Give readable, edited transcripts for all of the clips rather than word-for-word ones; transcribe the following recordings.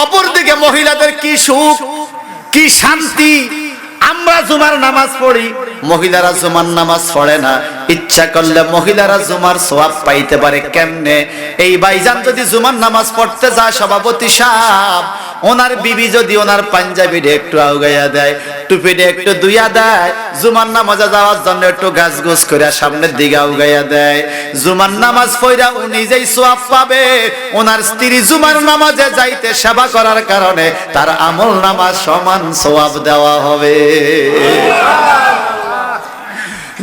অপরদিকে মহিলাদের কি সুখ, কি শান্তি। আমরা জুমার নামাজ পড়ি, মহিলারা জুমার নামাজ পড়ে না। ইচ্ছা করলে মহিলারা জুমার সওয়াব পাইতে পারে কেমনে? এই ভাইজান যদি জুমার নামাজ পড়তে যায়, সভাপতি সাহেব ওনার বিবি যদি ওনার পাঞ্জাবিটা একটু আউগাইয়া দেয়, টুপিটা একটু দুইয়া দেয়, জুমার নামাজে যাওয়ার জন্য একটু গাছগোছ করে সামনের দিকে আউগাইয়া দেয়, জুমার নামাজ পড়া উনি যেই সওয়াব পাবে, ওনার স্ত্রী জুমার নামাজে যাইতে সেবা করার কারণে তার আমল নামাজ সমান সওয়াব দেওয়া হবে।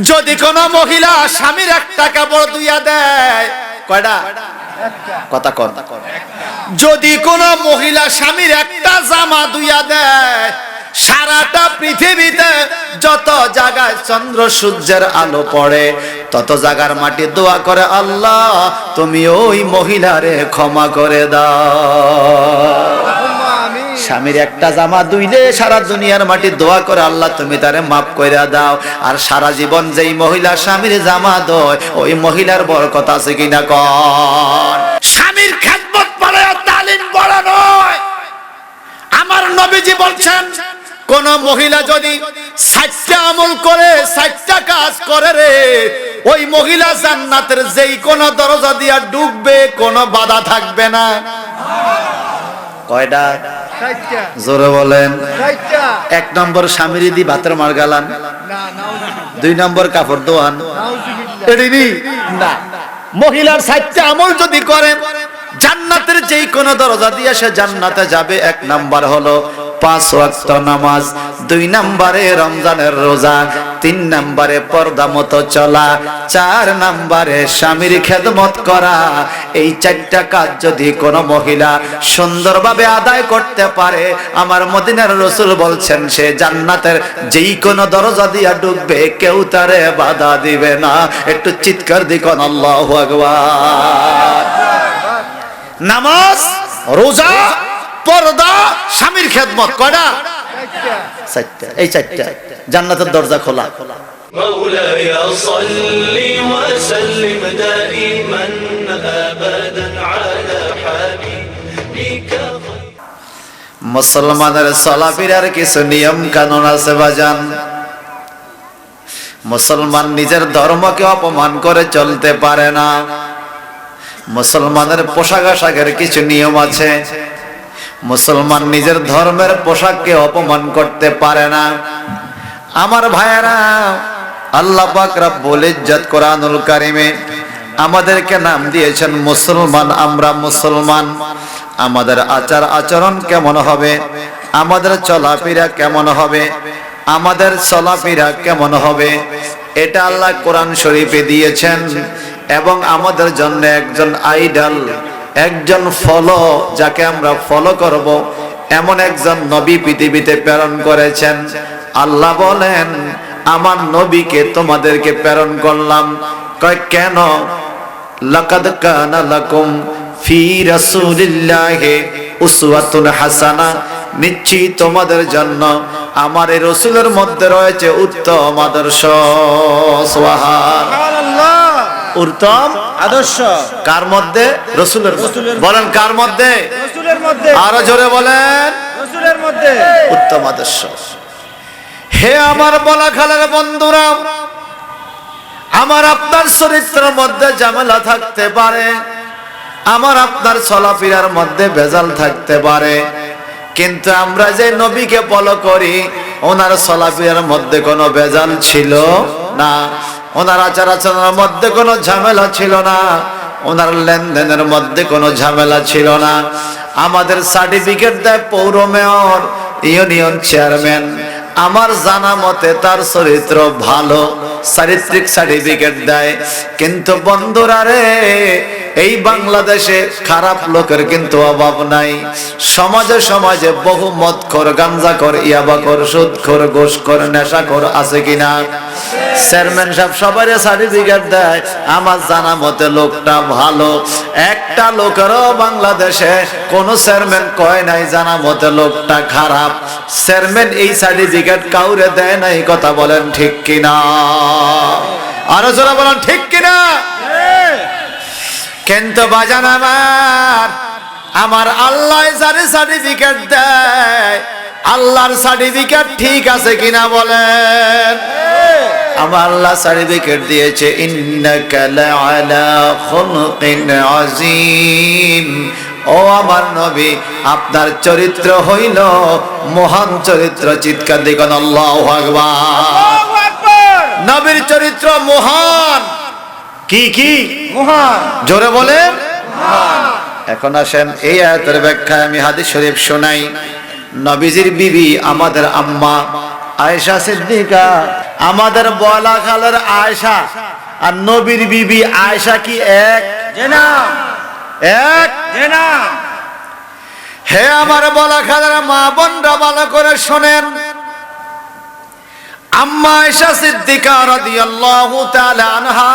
যদি কোন মহিলা স্বামীর একটা কাপড় দুইয়া দেয়, কয়টা কথা কর, যদি কোন মহিলা স্বামীর একটা জামা দুইয়া দেয়, সারাটা পৃথিবীতে যত জায়গায় চন্দ্র সূর্যের আলো পড়ে তত জায়গার মাটি দোয়া করে, আল্লাহ তুমি ওই মহিলারে ক্ষমা করে দাও। স্বামীর একটা জামা দুইলে সারা দুনিয়ার মাটি দোয়া করে, আল্লাহ তুমি তারে মাফ কইরা দাও। আর সারা জীবন যেই মহিলা স্বামীর জামা দেয়, ওই মহিলার বরকত আছে কিনা কর। স্বামীর খেদমত পড়ে তালিম বড় নয়। আমার নবীজি বলছেন, কোন মহিলা যদি 60টা আমল করে, 60টা কাজ করে রে, ওই মহিলা জান্নাতের যেই কোন দরজা দিয়া ঢুকবে, কোনো বাধা থাকবে না। কয়টা? জোরে বলেন। 1 নম্বর স্বামীর দি ভাতের মার গালান, 2 নম্বর কাপড় দোয়ান, না। মহিলার 60টা আমল যদি করেন, জান্নাতের যেই কোন দরজা দিয়ে সে জান্নাতে যাবে। 1 নাম্বার হলো 5 ওয়াক্ত নামাজ, 2 নম্বরে রমজানের রোজা, 3 নম্বরে পর্দা মতো চলা, 4 নম্বরে স্বামীর খেদমত করা। এই 4টা কাজ যদি কোন মহিলা সুন্দরভাবে আদায় করতে পারে, আমার মদিনার রাসূল বলছেন সে জান্নাতের যেই কোন দরজা দিয়া ঢুকবে, কেউ তারে বাধা দিবে না। একটু চিৎকার দিকন আল্লাহু আকবার। নামাজ, রোজা, পর্দা, স্বামীর খেদমত, কয়টা? 4টা। এই 4টা জান্নাতের দরজা খোলা। مولاي صل وسلم دائما ابدا على حبيبك। মুসলমানের চলাফেরার কিছু নিয়ম কানুন আছে বাজান। মুসলমান নিজের ধর্মকে অপমান করে চলতে পারে না। মুসলমানের পোশাক আশাকের কিছু নিয়ম আছে। মুসলমান নিজের ধর্মের পোশাককে অপমান করতে পারে না। আমার ভাইয়েরা, আল্লাহ পাক রব্বুল ইজ্জত কোরআনুল কারীমে আমাদেরকে নাম দিয়েছেন মুসলমান। আমরা মুসলমান। আমাদের আচার আচরণ কেমন হবে, আমাদের চলাফেরা কেমন হবে, আমাদের চলাফেরা কেমন হবে, এটা আল্লাহ কোরআন শরীফে দিয়েছেন। এবং আমাদের জন্য একজন আইডল, একজন ফলো, যাকে আমরা ফলো করব, এমন একজন নবী পৃথিবীতে প্রেরণ করেছেন। আল্লাহ বলেন, আমার নবীকে তোমাদেরকে প্রেরণ করলাম। কয় কেন? লাকাদ কানা লাকুম ফি রাসূলিল্লাহি উসওয়াতুন হাসানা, নিশ্চয়ই তোমাদের জন্য আমার এই রাসূলের মধ্যে রয়েছে উত্তম আদর্শ। সুবহানাল্লাহ। উত্তম আদর্শ কার মধ্যে? রাসূলের মধ্যে। বলেন কার মধ্যে? রাসূলের মধ্যে। আরো জোরে বলেন, রাসূলের মধ্যে উত্তম আদর্শ। হে আমার বলাখালের বন্ধুরা, আমার আপনার চরিত্রের মধ্যে ঝামেলা থাকতে পারে, আমার আপনার চলাফেরার মধ্যে ভেজাল থাকতে পারে, কিন্তু আমরা যে নবীকে ফলো করি, ওনার চলাফেরার মধ্যে কোনো ভেজাল ছিল না, ওনার আচার আচরণের মধ্যে কোনো ঝামেলা ছিল না, ওনার লেনদেনের মধ্যে কোনো ঝামেলা ছিল না। আমাদের সার্টিফিকেট দেয় পৌর মেয়র, ইউনিয়ন চেয়ারম্যান, আমার জানা মতে তার চরিত্র ভালো, চারিত্রিক সার্টিফিকেট দেয়। কিন্তু বন্ধুরা রে, এই বাংলাদেশে খারাপ লোকের কিন্তু অভাব নাই। সমাজে সমাজে বহু মদখোর, গাঞ্জাখোর, ইয়াবাখোর, সুদখোর, ঘুষখোর, নেশাখোর আছে কিনা? চেয়ারম্যান সাহেব সবারই সার্টিফিকেট দেয়, আমার জানা মতে লোকটা ভালো। একটা লোকেরও বাংলাদেশে কোন চেয়ারম্যান কয় নাই জানা মতে লোকটা খারাপ। চেয়ারম্যান এই সার্টিফিকেট কাউরে দেয় নাই। কথা বলেন ঠিক কিনা? আরো জোরে বলেন ঠিক কিনা? কিন্তু বাজান আমার, আমার আল্লাহ যারে সার্টিফিকেট দেয়, আল্লাহর সার্টিফিকেট ঠিক আছে কিনা বলেন? আমার আল্লাহ সার্টিফিকেট দিয়েছে, ইন্নাকা লাআলা খুলুকিন আযীম। ও আমার নবী, আপনার চরিত্র হইল মহান চরিত্র। চিৎকার দিবেন আল্লাহু আকবার। নবীর চরিত্র মহান। কি কি মহান? জোরে বলেন মহান। এখন আসেন এই আয়াতের ব্যাখ্যায় আমি হাদিস শরীফ শোনাই। নবীজির বিবি আমাদের আম্মা আয়েশা সিদ্দিকা, আমাদের বলা খালের আয়েশা আর নবীর বিবি আয়েশা কি এক? না, এক না। হে আমার বলা খালের মা বোনরা ভালো করে শোনেন। আম্মা আয়েশা সিদ্দিকা রাদিয়াল্লাহু তাআলা আনহা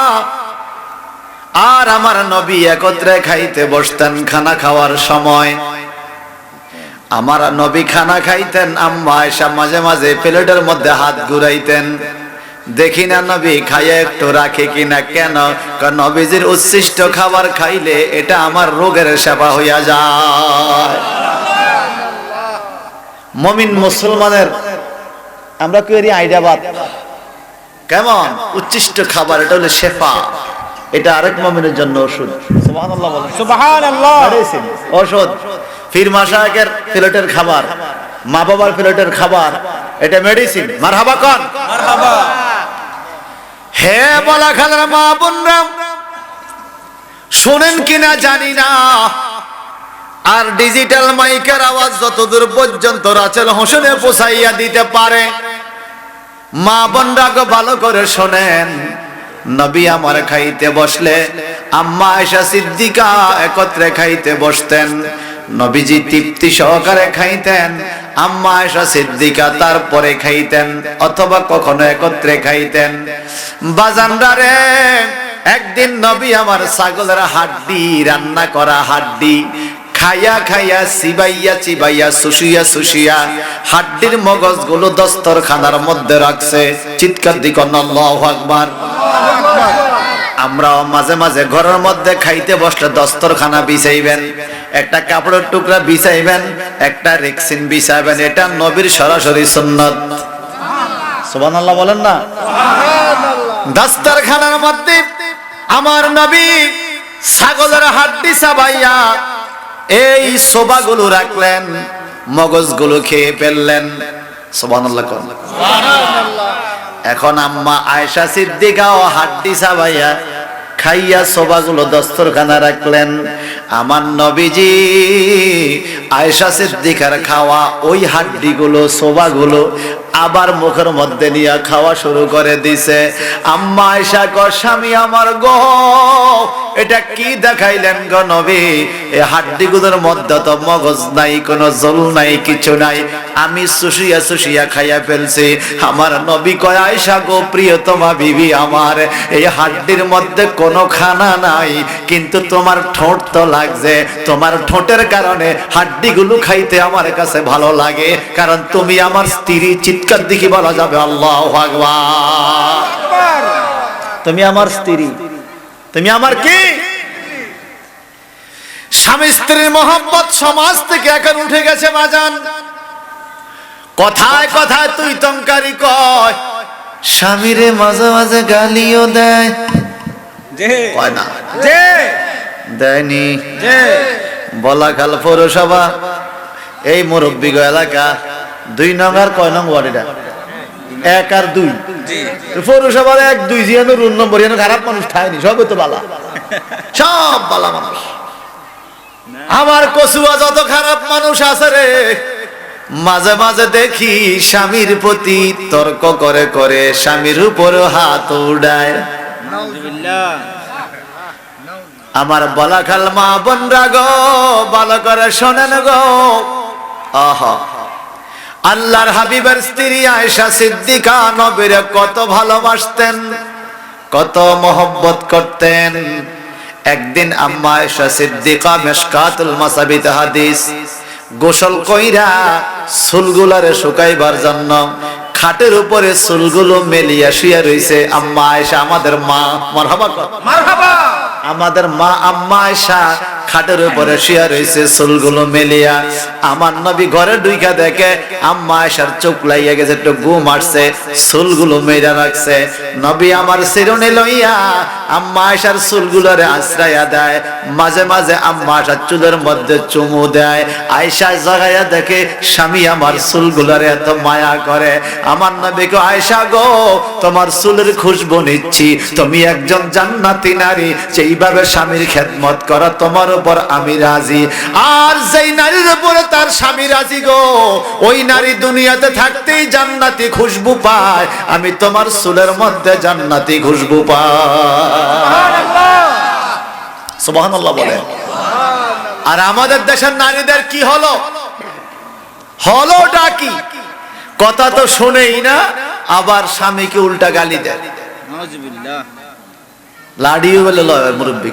আর আমার নবী একত্রে খাইতে বসতেন। খানা খাওয়ার সময় আমার নবী খানা খাইতেন, আম্মা আয়েশা মাঝে মাঝে প্লেটের মধ্যে হাত ঘুরাইতেন, দেখি না নবী খাইয়ে একটু রাখে কিনা। কেন? কারণ নবীজির উচ্ছিষ্ট খাবার খাইলে এটা আমার রোগের সেবা হইয়া যায়। মুমিন মুসলমানের আমরা করি আইডিয়াবাদ কেমন? উচ্ছিষ্ট খাবার এটা হলো শেফা, এটা আরেক মুমিনের জন্য ওষুধ। সুবহানাল্লাহ বলেন। সুবহানাল্লাহ। ওষুধ। পীর মাশায়েখের প্লেটের খাবার, মা বাবার প্লেটের খাবার, এটা মেডিসিন। মারহাবা কোন? মারহাবা। হে বলা খালার মা বোনরা, শুনেন কিনা জানি না, আর ডিজিটাল মাইকের আওয়াজ যতদূর পর্যন্ত রাসেল হোসেনে পৌঁছাইয়া দিতে পারে, মা বোনরা গো ভালো করে শোনেন। নবী আমার খাইতে বসলে আম্মা আয়েশা সিদ্দিকা একত্রে খাইতে বসতেন। নবীজি তৃপ্তি সহকারে খাইতেন, আম্মা আয়েশা সিদ্দিকা তারপরে খাইতেন, অথবা কখনো একত্রে খাইতেন। বাজানরা রে, একদিন নবী আমার ছাগলের হাড্ডি, রান্না করা হাড্ডি খাইয়া খাইয়া চিবাইয়া চিবাইয়া সুশিয়া সুশিয়া হাড্ডির মগজগুলো দস্তরখানার মধ্যে রাখছে। চিৎকার দিবেন আল্লাহু আকবার। আমরাও মাঝে মাঝে ঘরের মধ্যে খাইতে বসলে দস্তরখানা বিছাইবেন, একটা কাপড়ের টুকরা বিছাইবেন, একটা রেক্সিন বিছাইবেন। এটা নবীর সরাসরি সুন্নাত। সুবহানাল্লাহ বলেন না? দস্তরখানার মধ্যে আমার নবী ছাগলের হাড্ডি চাবাইয়া এই সোবাগুলো রাখলেন, মগজগুলো খেয়ে ফেললেন। সুবহানাল্লাহ কোন? সুবহানাল্লাহ। এখন আম্মা আয়েশা সিদ্দিকাও হাড্ডি চাবাইয়া খাইয়া সোবাগুলো দস্তরখানা রাখলেন। আমার নবীজি আয়েশা সিদ্দিকার খাওয়া ওই হাড্ডিগুলো সোবাগুলো আবার মুখের মধ্যে নিয়ে খাওয়া শুরু করে দিছে। আম্মা আয়েশা কয়, স্বামী আমার গো, এটা কি দেখাইলেন গো নবী? এই হাড্ডিগুলোর মধ্যে তো মগজ নাই, কোনো জল নাই, কিছু নাই, আমি সুশিয়া সুশিয়া খাইয়া ফেলছি। আমার নবী কয়, আয়েশা গো প্রিয়তমা বিবি আমার, এই হাড্ডির মধ্যে কোনো খানা নাই, কিন্তু তোমার ঠোঁট তো লাগছে, তোমার ঠোঁটের কারণে হাড্ডিগুলো খাইতে আমার কাছে ভালো লাগে, কারণ তুমি আমার স্ত্রী। চিৎকার দিকে বলা যাবে আল্লাহু আকবার। তুমি আমার স্ত্রী, তুমি আমার কি? স্বামী স্ত্রীর মহব্বত সমাজ থেকে এখন উঠে গেছে বাজান। কথায় কথায় তুই তঙ্কারি কয়, স্বামীরে মাঝে মাঝে গালিও দেয়। কয় না? দেয়নি। বলাখাল পৌরসভা এই মুরব্বী এলাকা 2 নং আর কয় নং ওয়ার্ড? এটা 1 আর 2। পৌরসভার 1, 2 জিয়ানো রুল নম্বর, এখানে খারাপ মানুষ খায়নি, সব তো বালা, সব বালা মানুষ। আমার কচুয়া যত খারাপ মানুষ আছে রে, মাঝে মাঝে দেখি স্বামীর প্রতি তর্ক করে করে স্বামীর উপর হাত উড়ায়। আমার বলাখাল মা বোনরা গো, ভালো করে শোনেন গো। আহা, আল্লাহর হাবিবের স্ত্রী আয়েশা সিদ্দিকা নবীরে কত ভালোবাসতেন, কত মহব্বত করতেন। একদিন আম্মা আয়েশা সিদ্দিকা মিশকাতুল মাসাবিতে হাদিস, গোসল কইরা চুলগুলারে শুকাইবার জন্য খাটের উপরে চুলগুলো মেলিয়া শুয়ে রইছে আম্মা আয়েশা, আমাদের মা। মারহাবা মারহাবা। আমাদের মা আম্মা আয়েশা খাটের উপরে শুয়ে রয়েছে চুলগুলো মেলিয়া। আমার নবী ঘরে ঢুইকা দেখে আম্মা আয়েশার চোখ লাইয়া গেছে, একটু ঘুম আসছে, চুলগুলো মেরা রাখছে। নবী আমার শিরনে লইয়া আম্মা আয়েশার চুলগুলোরে আশ্রয়া দেয়, মাঝে মাঝে আম্মা আয়েশার চুলের মধ্যে চুমু দেয়। আয়েশা জাগাইয়া দেখে স্বামী আমার চুলগুলোরে এত মায়া করে। আমার নবীকে, আয়েশা গো, তোমার চুলের খুশবু নিচ্ছি, তুমি একজন জান্নাতি নারী, যেইভাবে স্বামীর খেদমত করো তোমার উপর আমি রাজি। আর যেই নারীর উপরে তার স্বামী রাজি গো, ওই নারী দুনিয়াতে থাকতেই জান্নাতি খুশবু পায়। আমি তোমার চুলের মধ্যে জান্নাতি খুশবু পাই। সুবহানাল্লাহ বলে। আর আমাদের দেশের নারীদের কি হলো, হলোটা কি? কথা তো শুনেই না, আবার স্বামীকে উল্টা গালি দেয়। লাডিও বলে লয় মুরব্বী,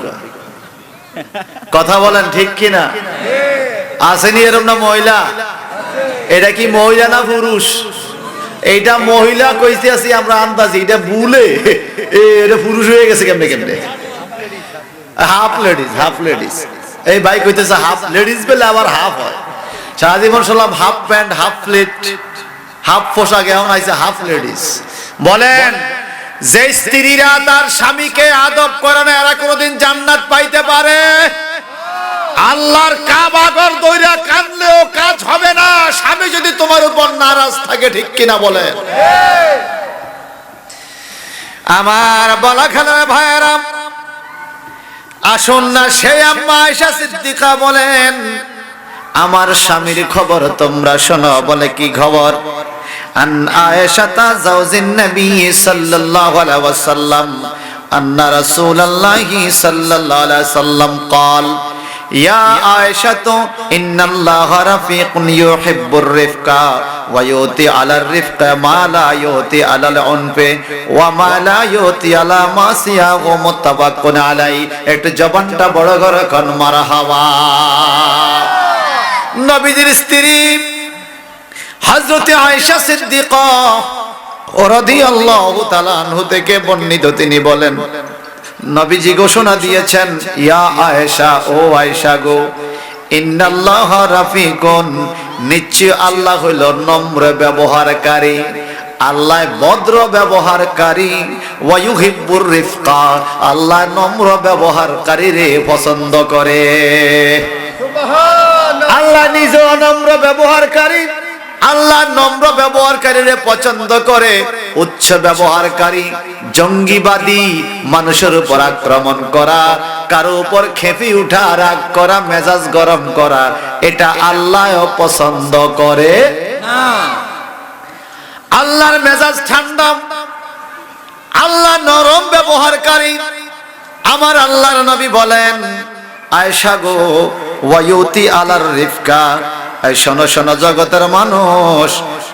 কথা বলেন ঠিক কিনা? আসেনি এরকম না মহিলা? এটা কি মহিলা না পুরুষ? এইটা মহিলা কইতে আছি আমরা আন্দাজি, এটা ভুলে এটা পুরুষ হয়ে গেছে কেমনে কেমনে। Half ladies, half ladies. এই ভাই কইতেছে হাফ লেডিস বলে আবার হাফ হয়। সারাজীবন শুনলাম half pant, half plate, half পোশাক, এখন আইছে হাফ লেডিস। বলেন, যে স্ত্রীরা তার স্বামীকে আদব করে না, এরা কোনোদিন জান্নাত পাইতে পারে? আল্লাহর কাবা ঘর দইরা কাঁদলেও কাজ হবে না, স্বামী যদি তোমার উপর নারাজ থাকে, ঠিক কিনা বলেন? আমার বলা খেলার ভাইয়েরা, আসুন না সেই আম্মা আয়েশা সিদ্দিকা বলেন, আমার স্বামীর খবর তোমরা শোনো। বলে কি খবর? আন আয়েশাতা জাওজিন নবী সাল্লাল্লাহু আলাইহি ওয়াসাল্লাম আন্না রাসূলুল্লাহি সাল্লাল্লাহু আলাইহি ওয়াসাল্লাম قال ইয়া আয়েশাতু ইন্নাল্লাহা রাফিকুন ইউহিব্বুর রিফকা ওয়া ইউতি আলার রিফকা মা লা ইউতি আলাল উনফি ওয়া মা লা ইউতি আলা মাসিয়াহু মুত্তাফাকুন আলাইহি। একটু জবানটা বড় করে কোন মারহাবা। নবীজির স্ত্রী হযরত আয়েশা সিদ্দিকা রাদিয়াল্লাহু তাআলা আনহা থেকে বর্ণিত, তিনি বলেন, নবীজি ঘোষণা দিয়েছেন, ইয়া আয়েশা, ও আয়েশা গো, ইন্নাল্লাহা রাফিকুন, নিশ্চয় আল্লাহ হইল নম্র ব্যবহারকারী, আল্লাহ ভদ্র ব্যবহারকারী, ওয়া ইউহিব্বুর রিফকা, আল্লাহ নম্র ব্যবহারকারীরে পছন্দ করে। সুবহানাল্লাহ। আল্লাহ নিজে নম্র ব্যবহারকারী, আল্লাহ নম্র ব্যবহারকারীরে পছন্দ করে। উচ্চ ব্যবহারকারী, জঙ্গিবাদী, মানুষের উপর আক্রমণ করা, কারো উপর খেপে উঠা, রাগ করা, মেজাজ গরম করা, এটা আল্লাহ পছন্দ করে না। আল্লাহর মেজাজ ঠান্ডা, আল্লাহ নরম ব্যবহারকারী। আমার আল্লাহর নবী বলেন, আয়েশা গো, ওয়ায়ুতি আলার রিফকা, শোনো শোনো জগতের মানুষ,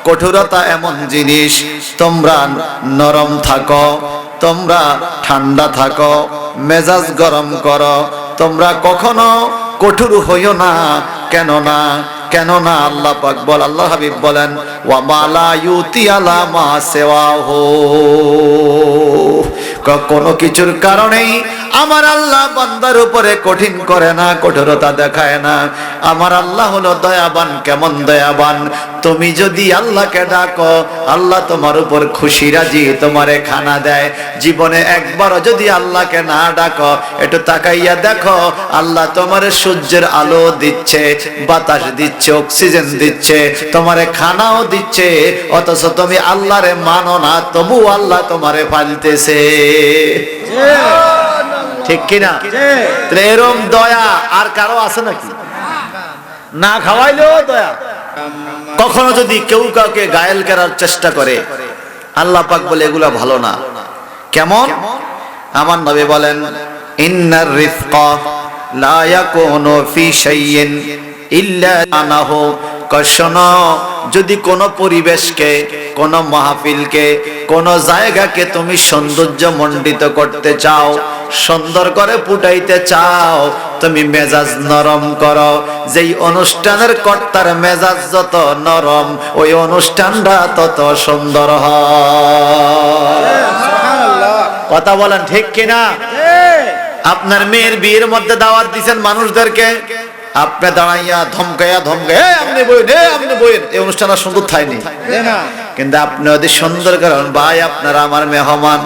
কঠোরতা এমন জিনিস, তোমরা নরম থাকো, তোমরা ঠান্ডা থাকো, মেজাজ গরম করো, তোমরা কখনো কঠোর হইও না। কেননা আল্লাহ পাক বল, আল্লাহ হাবিব বলেন, ওয়া মালা ইউতি আলা মা সিওয়াহু, কোনো কিছুর কারণেই আমার আল্লাহ বান্দার উপরে কঠিন করে না, কঠোরতা দেখায় না। আমার আল্লাহ হলো দয়াবান। কেমন দয়াবান? তুমি যদি আল্লাহকে ডাকো, আল্লাহ তোমার উপর খুশি রাজি তোমারে খানা দেয়। জীবনে একবারও যদি আল্লাহকে না ডাকো, একটু তাকাইয়া দেখো, আল্লাহ তোমারে সূর্যের আলো দিচ্ছে, বাতাস দিচ্ছে, অক্সিজেন দিচ্ছে, তোমারে খানাও দিচ্ছে, অথচ তুমি আল্লাহরে মানো না, তবু আল্লাহ তোমারে পালতেছে। ঠিক কিনা? এরম দয়া আর কারো আছে নাকি? না খাওয়াইলেও দয়া। কখনো যদি কেউ কাউকে গায়েল করার চেষ্টা করে, আল্লাহ পাক বলে এগুলা ভালো না। কেমন? আমার নবী বলেন, ইন্নার রিফকা লা ইয়াকুনু ফি শাইইন ইল্লা আনাহু, শোনো, যদি কোন পরিবেশকে, কোন মাহফিলকে, কোন জায়গাকে তুমি সৌন্দর্য মণ্ডিত করতে চাও, সুন্দর করে ফুটাইতে চাও, তুমি মেজাজ নরম করো। যেই অনুষ্ঠানের কর্তার মেজাজ যত নরম, ওই অনুষ্ঠানটা তত সুন্দর হয়। কথা বলেন ঠিক কিনা? আপনার মেয়ের বিয়ের মধ্যে দাওয়াত দিচ্ছেন মানুষদেরকে, আপনি দাঁড়াইয়া ধমকাইয়া আপনি বইন এই অনুষ্ঠান আর সুন্দর থাইনি। কিন্তু আপনি যদি সুন্দর করেন, ভাই আপনারা আমার মেহমান,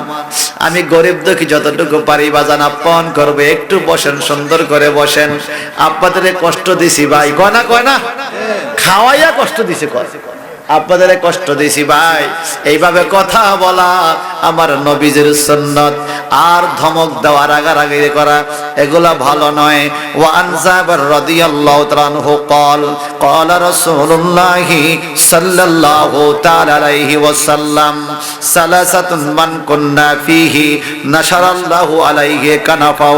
আমি গরিব দুঃখী যতটুকু পারি বাজান আপ্যায়ন করবে, একটু বসেন, সুন্দর করে বসেন, আপনাদের কষ্ট দিছি ভাই, কয় না খাওয়াইয়া কষ্ট দিছে, আপনাদের কষ্ট দিছি ভাই, এইভাবে কথা বলা আমার নবীজির সুন্নাত। আর ধমক দেওয়া, রাগারাগি করা, এগুলা ভালো নয়। ওয়া আন জাবির রাদিয়াল্লাহু তাআলা আনহু قال قال رسول الله صلى الله تعالى عليه وسلم ثلاثه من كنا فيه نشر الله عليه كنفه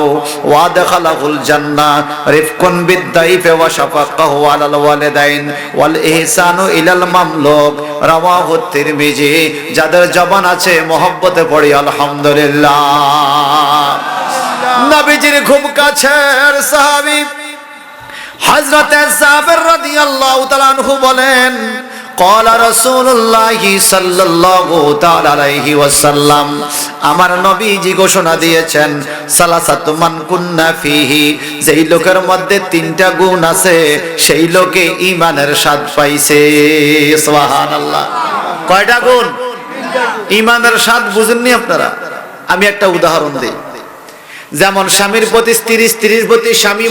وادخله الجنه رفق بالضيف وشفقه على الوالدين والاحسان الى المملوك رواه الترمذي। যাদের জবান আছে মহব্বতে পড়ি আলহামদুলিল্লাহ। নবীজির খুব কাছের সাহাবী হযরত জাবির রাদিয়াল্লাহু তাআলা আনহু বলেন, قال رسول الله صلى الله تعالى عليه وسلم, আমার নবীজি ঘোষণা দিয়েছেন, সালাসাতু মান কুন্না ফিহি, যেই লোকের মধ্যে তিনটা গুণ আছে সেই লোকে ঈমানের স্বাদ পাইছে। সুবহানাল্লাহ। কয়টা গুণ? ঈমানের স্বাদ বুঝেননি আপনারা? আমি একটা উদাহরণ দেই। যেমন স্বামীর প্রতি স্ত্রী, স্ত্রীর প্রতি স্বামী,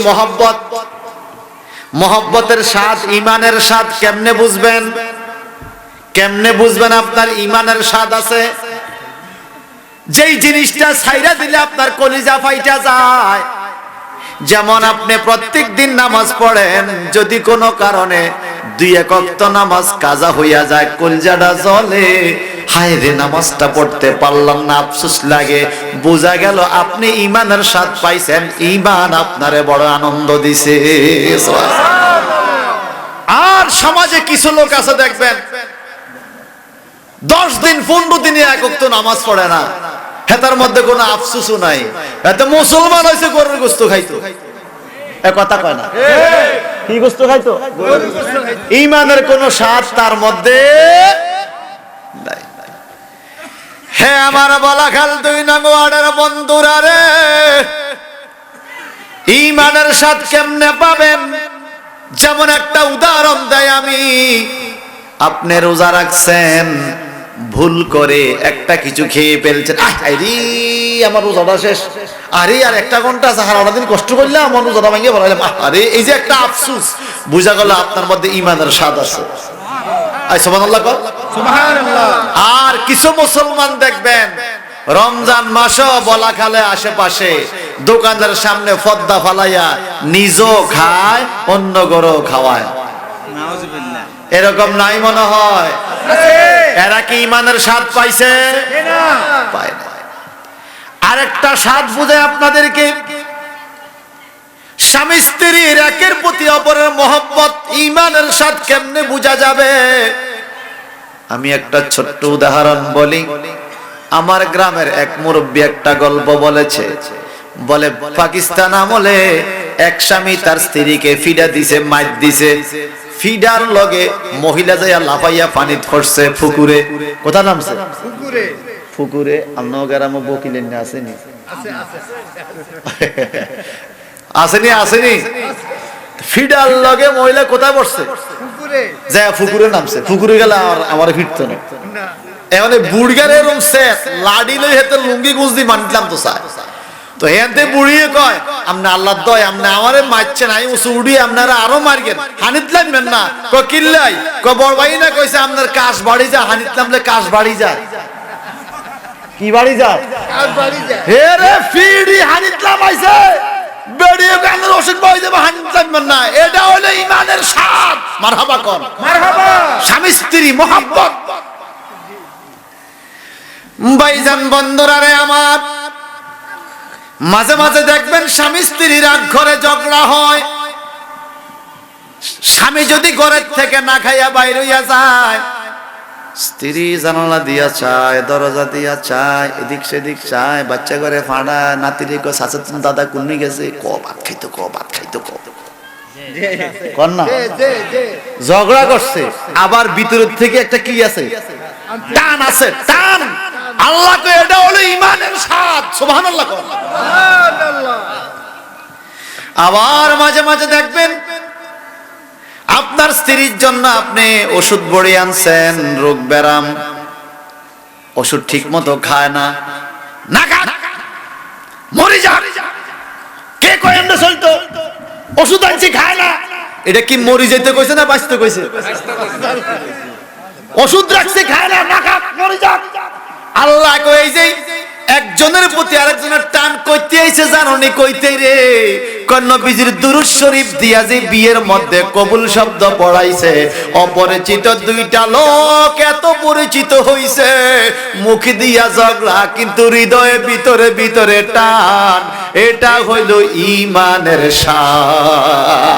মহব্বতের স্বাদ, ঈমানের স্বাদ কেমনে বুঝবেন? আপনার ঈমানের স্বাদ আছে? যেই জিনিসটা ছাইরা দিলে আপনার কলিজা ফাইটা যায়। যেমন আপনি প্রত্যেক দিন নামাজ পড়েন, যদি কোনো কারণে 2-1 ওয়াক্ত নামাজ কাজা হইয়া যায়, কলিজাটা জ্বলে, হায় রে নামাজটা পড়তে পারলাম না, আফসোস লাগে। বোঝা গেল আপনি ঈমানের স্বাদ পাইছেন, ঈমান আপনারে বড় আনন্দ দিছে। আর সমাজে কিছু লোক আছে দেখবেন 10 দিন 15 দিনে 1 ওয়াক্ত নামাজ পড়ে না, হেতার মধ্যে কোনো আফসোসও নাই, এত মুসলমান হইছে গরুর গোশত খাইতো। এ কথা কয় না? কি গোশত খাইতো? ঈমানের কোনো স্বাদ তার মধ্যে নাই। হে আমার বলাখাল 2 নং ওয়ার্ডের বন্ধুরা রে, ঈমানের স্বাদ কেমনে পাবেন? যেমন একটা উদাহরণ দেয় আমি। আপনি রোজা রাখছেন, ভুল করে একটা কিছু খেয়ে ফেলছেন, আরে আমার রোজাটা শেষ, আরে আর 1 ঘন্টা আছে, সারাটা দিন কষ্ট করলে আমার রোজাটা ভাঙিয়ে বলাইলাম, আরে এই যে একটা আফসোস, বুঝা গেল আপনার মধ্যে ঈমানের স্বাদ আছে। সুবহানাল্লাহ। আর কিছু মুসলমান দেখবেন রমজান মাসও বলাখালে আশেপাশে দোকানের সামনে পর্দা ফালাইয়া নিজও খায়, অন্য গরো খাওয়ায়। এরকম নাই মনে হয়? এরা কি ঈমানের স্বাদ পাইছে? পায় না। আরেকটা স্বাদ বুঝে আপনাদেরকে, স্বামী স্ত্রীর একের প্রতি অপরের মহব্বত, ঈমানের স্বাদ কেমনে বোঝা যাবে? আমি একটা ছোট্ট উদাহরণ বলি। আমার গ্রামের এক মুরব্বী একটা গল্প বলেছে। বলে পাকিস্তান আমলে এক স্বামী তার স্ত্রীকে ফিডা দিছে, মাইর দিছে। ফিডার লগে মহিলা যাইয়া লাফাইয়া পানি ধরছে পুকুরে। কোথা নামছে? পুকুরে। আপনার গ্রামে বকিলেন না? আসেনি? আসেনি? ফিডার লগে মহিলা কোথায় বসছে? যায় পুকুরে নামছে। পুকুরে গেলে আমার ফিরতো না। এমনি বুড়গারে এরকম সেট লাডি লই হেতে লুঙ্গি গুজদি মানলাম তো স্যার। তো হেতে বুড়িয়ে কয়, আপনি আল্লাহর দয়, আপনি আমারে মারছেন, আমি উড়িয়ে আপনারা আরো মারবেন, হানিত লাগবেন না। কয় কিল্লাই? কয় বড় ভাই না কইছে আপনার কাশ বাড়ি যা, হানিত নামলে কাশ বাড়ি যায়। কি বাড়ি যায়? কাশ বাড়ি যায়। হে রে ফিডি হানিত লামাইছে, বেড়িয়ে গানের ওষুধ বই দেব, হানিত লাগবেন না। এটা হলো ঈমানের স্বাদ। মারহাবা কর, মারহাবা। স্বামী স্ত্রী মহব্বত। ভাইজান বন্ধুরা রে আমার, মাঝে মাঝে দেখবেন স্বামী স্ত্রীর রাগ ঘরে ঝগড়া হয়। স্বামী যদি ঘরের থেকে না খাইয়া বাইরে হইয়া যায়, স্ত্রী জানালা দিয়া চায়, দরজা দিয়া চায়, এদিক সেদিক চায়, বাচ্চা ঘরে ফাঁড়া, নাতিরে কো শাশুড়ি দাদা কুন্নি গেছে, ক ভাত খাইতো, ক ভাত খাইতো, কর না। ঝগড়া করছে, আবার ভিতরের থেকে একটা কি আছে? টান আছে, টান। আল্লাহকে এটা হলো ঈমানের স্বাদ। সুবহানাল্লাহ। আবার মাঝে মাঝে দেখবেন আপনার স্ত্রীর জন্য আপনি ওষুধ বড়ি আনছেন, রোগ ব্যারাম, ওষুধ ঠিক মতো খায় না, না খা মরে যা, কে কয় এমন চলতো, ওষুধ আনছি খায় না, এটা কি মরে যেতে কইছে না বাঁচতে কইছে? ওষুধ রাখছে খায় না, না খা মরে যা। আল্লাহ কই যে একজনের প্রতি আরেকজনের টান কইতে আইছে, জানো নি কইতে রে? নবীজির দুরূদ শরীফ দিয়া যে বিয়ের মধ্যে কবুল শব্দ পড়াইছে, অপরিচিত দুইটা লোক এত পরিচিত হইছে, মুখ দিয়া ঝগড়া কিন্তু হৃদয়ে ভিতরে ভিতরে টান। এটা হইল ঈমানের স্বাদ।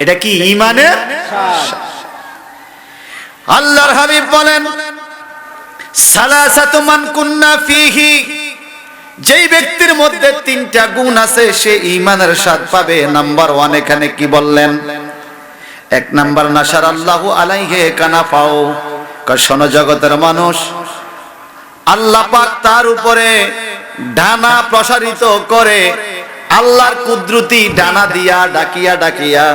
এটা কি ঈমানের স্বাদ? আল্লাহর হাবিব বলেন, সালাসাতু মান কুন্না ফিহি, যেই ব্যক্তির মধ্যে তিনটা গুণ আছে সে ঈমানের স্বাদ পাবে। নাম্বার 1 এখানে কি বললেন? এক নাম্বার, নাশার আল্লাহু আলাইহি কানাফাও, শোনো জগতের মানুষ, আল্লাহ পাক তার উপরে ডানা প্রসারিত করে, আল্লাহর কুদরতি ডানা দিয়া ডাকিয়া ডাকিয়া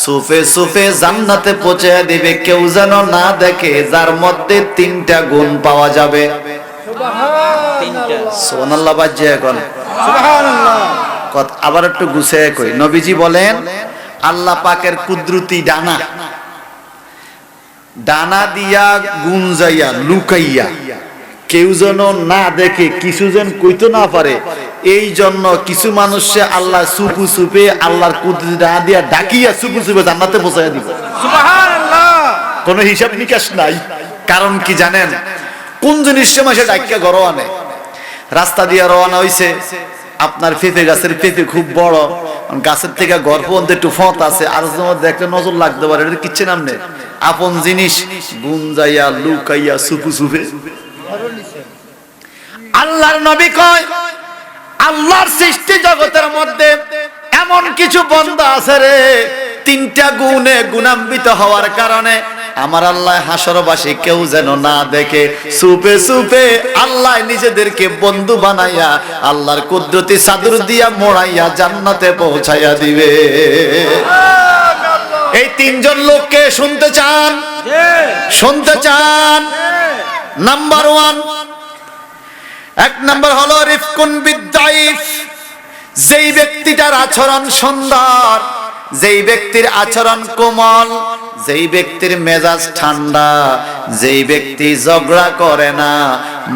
সুফে সুফে জান্নাতে পৌঁছে দিবে, কেউ যেন না দেখে, যার মধ্যে তিনটা গুণ পাওয়া যাবে। সুবহানাল্লাহ। বাজে এখন সুবহানাল্লাহ। আবার একটু গুছিয়ে কই, নবীজি বলেন আল্লাহ পাকের কুদরতি ডানা, ডানা দিয়া গুঞ্জাইয়া লুকাইয়া কেউ যেন না দেখে, কিছু যেন কইতে না পারে, এই জন্য কিছু মানুষে আল্লাহ সুপু সুপে আল্লাহর কুদরতি ডানা দিয়া ডাকিয়া সুপু সুপে জান্নাতে পৌঁছায় দিব। সুবহানাল্লাহ। কোনো হিসাব নিকাশ নাই। কারণ কি জানেন? কোন জিনিস সময় সে ডাকিয়া ঘর আনে, রাস্তা দিয়ে রওনা হইছে, আপনার পেঁপে গাছের পেঁপে খুব বড়, গাছের থেকে ঘর পর্যন্ত একটু ফত আছে, আর দেখলে নজর লাগতে পারে, এটা কিচ্ছে নামনে আপন জিনিস গুঞ্জাইয়া লুকাইয়া সুপু সুপে। আল্লাহর নবী কয়, আল্লাহর সৃষ্টি জগতের মধ্যে এমন কিছু বান্দা আছে রে, তিনটা গুণে গুণান্বিত হওয়ার কারণে আমার আল্লাহ হাসরবাসী কেউ যেন না দেখে, সুপে সুপে আল্লাহ নিজেদেরকে বন্ধু বানাইয়া আল্লাহর কুদরতি চাদর দিয়া মোড়াইয়া জান্নাতে পৌঁছাইয়া দিবে। এই তিনজন লোককে শুনতে চান? শুনতে চান? নাম্বার 1, এক নাম্বার হলো রিফকুন বিদ্দাইফ, যেই ব্যক্তিটার আচরণ সুন্দর, যেই ব্যক্তির আচরণ কোমল, যেই ব্যক্তির মেজাজ ঠান্ডা, যেই ব্যক্তি ঝগড়া করে না,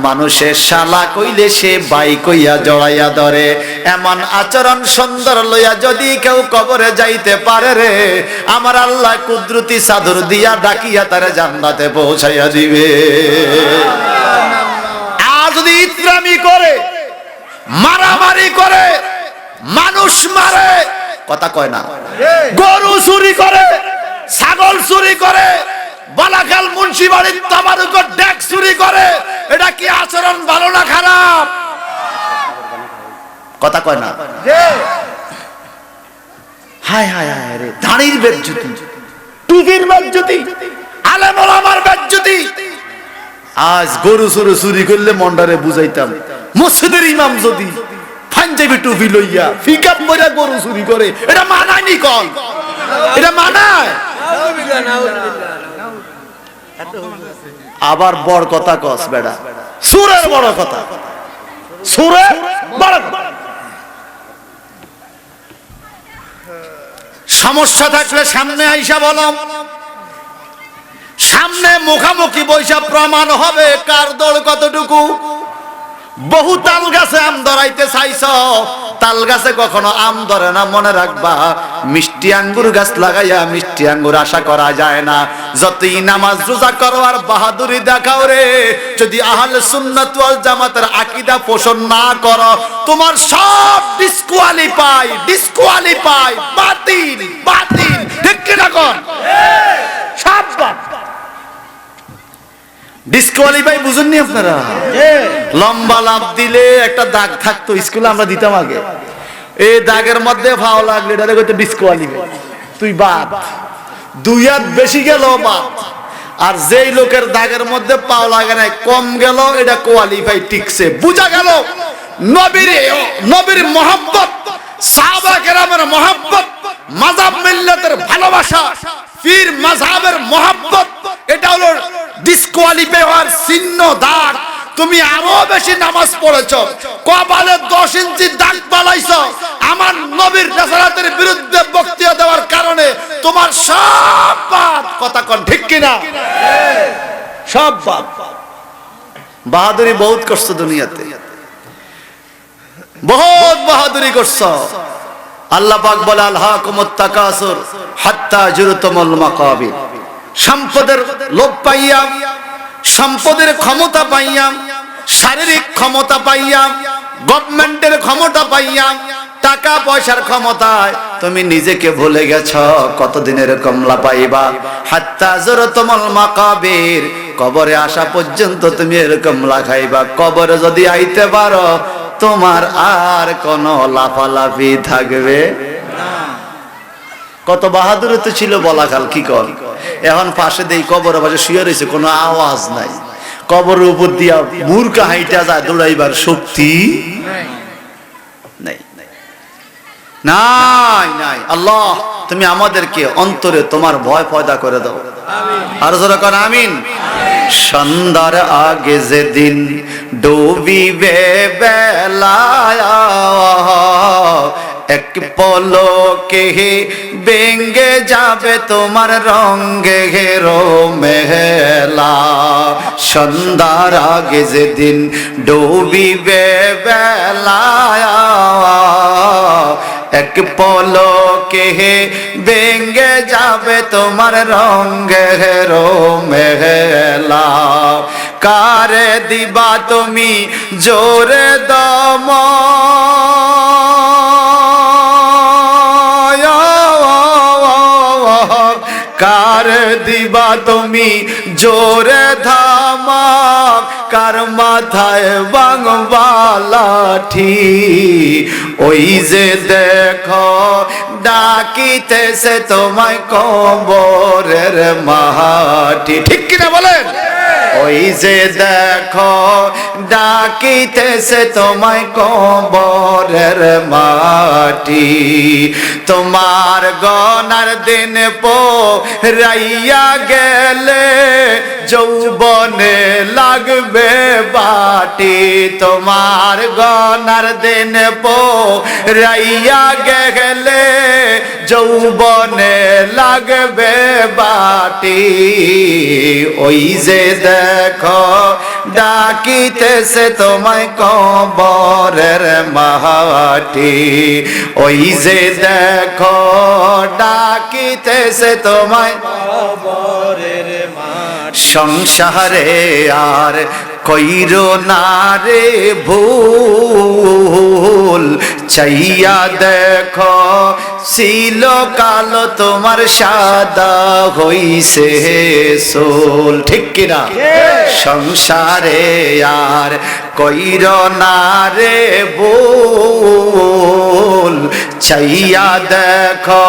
মানুষের শালা কইলে সে বাই কইয়া জড়াইয়া ধরে, এমন আচরণ সুন্দর লইয়া যদি কেউ কবরে যাইতে পারে রে, আমার আল্লাহ কুদরতি চাদর দিয়া ডাকিয়া তারে জান্নাতে পৌঁছাইয়া দিবে। আর যদি ইতরামি করে, মারামারি করে, মানুষ মারে, কথা কয় না, গরু চুরি করে, ছাগল চুরি করে, বালাখাল মুন্সিবাড়ির তামারুকর ডেক চুরি করে, এটা কি আচরণ ভালো না খারাপ? কথা কয় না। হায় হায় হায় রে, দাড়ির বেজ্জতি, টুপির বেজ্জতি, আলেম ওলামার বেজ্জতি। আজ গরু চুরি চুরি করলে মন্ডারে বুঝাইতাম, মসজিদের ইমাম যদি পাঞ্জাবি টুপি লইয়া ফিকাপ পরে গরু চুরি করে, এটা মানায় নি? কল এটা মানায়? আবার বড় কথা কস বেড়া, সুরের বড় কথা, সুরের বড় কথা। সমস্যা থাকলে সামনে আইসা বলো, সামনে মুখামুখি বৈশা প্রমাণ হবে কার দল কতটুকু। বহু তাল গাছে আম ধরাইতে চাইছ, তাল গাছে কখনো আম ধরে না, মনে রাখবা। মিষ্টি আঙ্গুর গাছ লাগাইয়া মিষ্টি আঙ্গুর আশা করা যায় না। যতই নামাজ রোজা করো আর বাহাদুরি দেখাও রে, যদি আহলে সুন্নাত ওয়াল জামাতের আকীদা পোষণ না করো, তোমার সব ডিসকোয়ালিফাই, ডিসকোয়ালিফাই, বাতিল, বাতিল। ঠিক কি না কোন? সব ডিসকোয়ালিফাই। বুঝেননি আপনারা? লম্বা লাভ দিলে একটা দাগ থাকতো, স্কুলে আমরা দিতাম আগে, এই দাগের মধ্যে ফাও লাগলে এটা কইতো ডিসকোয়ালিফাই, তুই বাদ। দুই হাত বেশি গেল বাদ, আর যেই লোকের দাগের মধ্যে পাও লাগে নাই কম গেল, এটা কোয়ালিফাই টিকছে, বুঝা গেল নবীর মহব্বত, সাহাবা কেরামের মহব্বত, মাযহাব মিল্লাতের ভালোবাসা, পীর মাযহাবের মহব্বত, এটা হলো ডিসকোয়ালিফাই হওয়ার চিহ্ন, দাগ। তুমি আরো বেশি নামাজ পড়েছো, কপালে 10 ইঞ্চি দাগ পালাইছো, আমার নবীর রিসালাতের বিরুদ্ধে বক্তৃতা দেওয়ার কারণে তোমার সব বাদ, কথা কোন ঠিক কিনা? সব বাদ। বাহাদুরি বহুত করছো দুনিয়াতে, বহুত বাহাদুরি করছো। আল্লাহ পাক বলে আলহাকুমুত তাকাসুর হাত্তা জুরতুমুল মাকাবির। সম্পদের লোভ পাইয়া, সম্পদের ক্ষমতা পাইয়া, শারীরিক ক্ষমতা পাইয়া, গভর্নমেন্টের ক্ষমতা পাইয়া, টাকা পয়সার ক্ষমতায় তুমি নিজেকে ভুলে গেছো। কতদিন এরকম লাপাইবা? হাত্তা জুরতুমুল মাকাবির, কবরে আসা পর্যন্ত তুমি এরকম লাগাইবা। কবরে যদি আইতে পারো তোমার আর কোনো লাফালাফি থাকবে না। কত বাহাদুর তো ছিল বলাকাল, কি কর। এখন পাশে দেই কবর পাশে শুয়ে রয়েছে, কোনো আওয়াজ নাই। কবরের উপর দিয়া মূর্খা হাইটা যায়, দৌড়াইবার শক্তি নাই, নাই, নাই। আল্লাহ তুমি আমাদেরকে অন্তরে তোমার ভয় পয়দা করে দাও। আর যারা কোন আমিন। সন্ধ্যার আগে যেদিন ডুবিবে বেলা, এক পলকে ভেঙে যাবে তোমার রঙের মেলা। সন্ধ্যার আগে যেদিন ডুবিবে বেলা, এক পলকে ভেঙে যাবে তোমার রঙের মেলা। কারে দিবা তুমি জোরে দম, কার দিবা তুমি জোরে ধামাক, কার মাথায় বাংবা লাঠি। ওই যে দেখো ডাকিতেছে তোমায় কবরের মাটি, ঠিক কিনা বলেন? ওই যে দেখো ডাকিতেছে তোমায় কবরের মাটি। তোমার গনার দিন পোরাইয়া গেলে যৌবনে লাগবে বাটি। তোমার গনার দিন পোরাইয়া গেলে যৌবনে লাগবে বাটি। ওই যে দেখো ডাকিতেছে তোমায় কবরের মাটি। ওই যে দেখো ডাকিতেছে তোমায় কবরের মাটি। সংসারে আর কইরো না রে ভুল, চাইয়া দেখো ছিল কালো তোমার সাদা হইছে সোল, ঠিক কিনা? সংসারে আর কইরো না রে ভুল, চাইয়া দেখো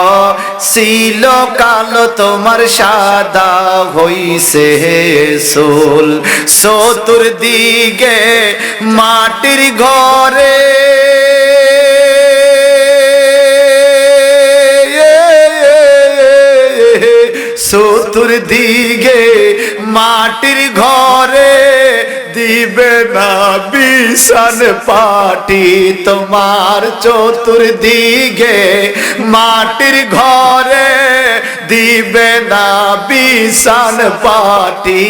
ছিল কালো তোমার সাদা হইছে সোল। চতুর্দিকে মাটির ঘরে চতুর্দিকে মাটির ঘরে দিবে না বিছান পাটি। তোমার চতুর্দিকে মাটির ঘরে দিবে না বিছান পাটি।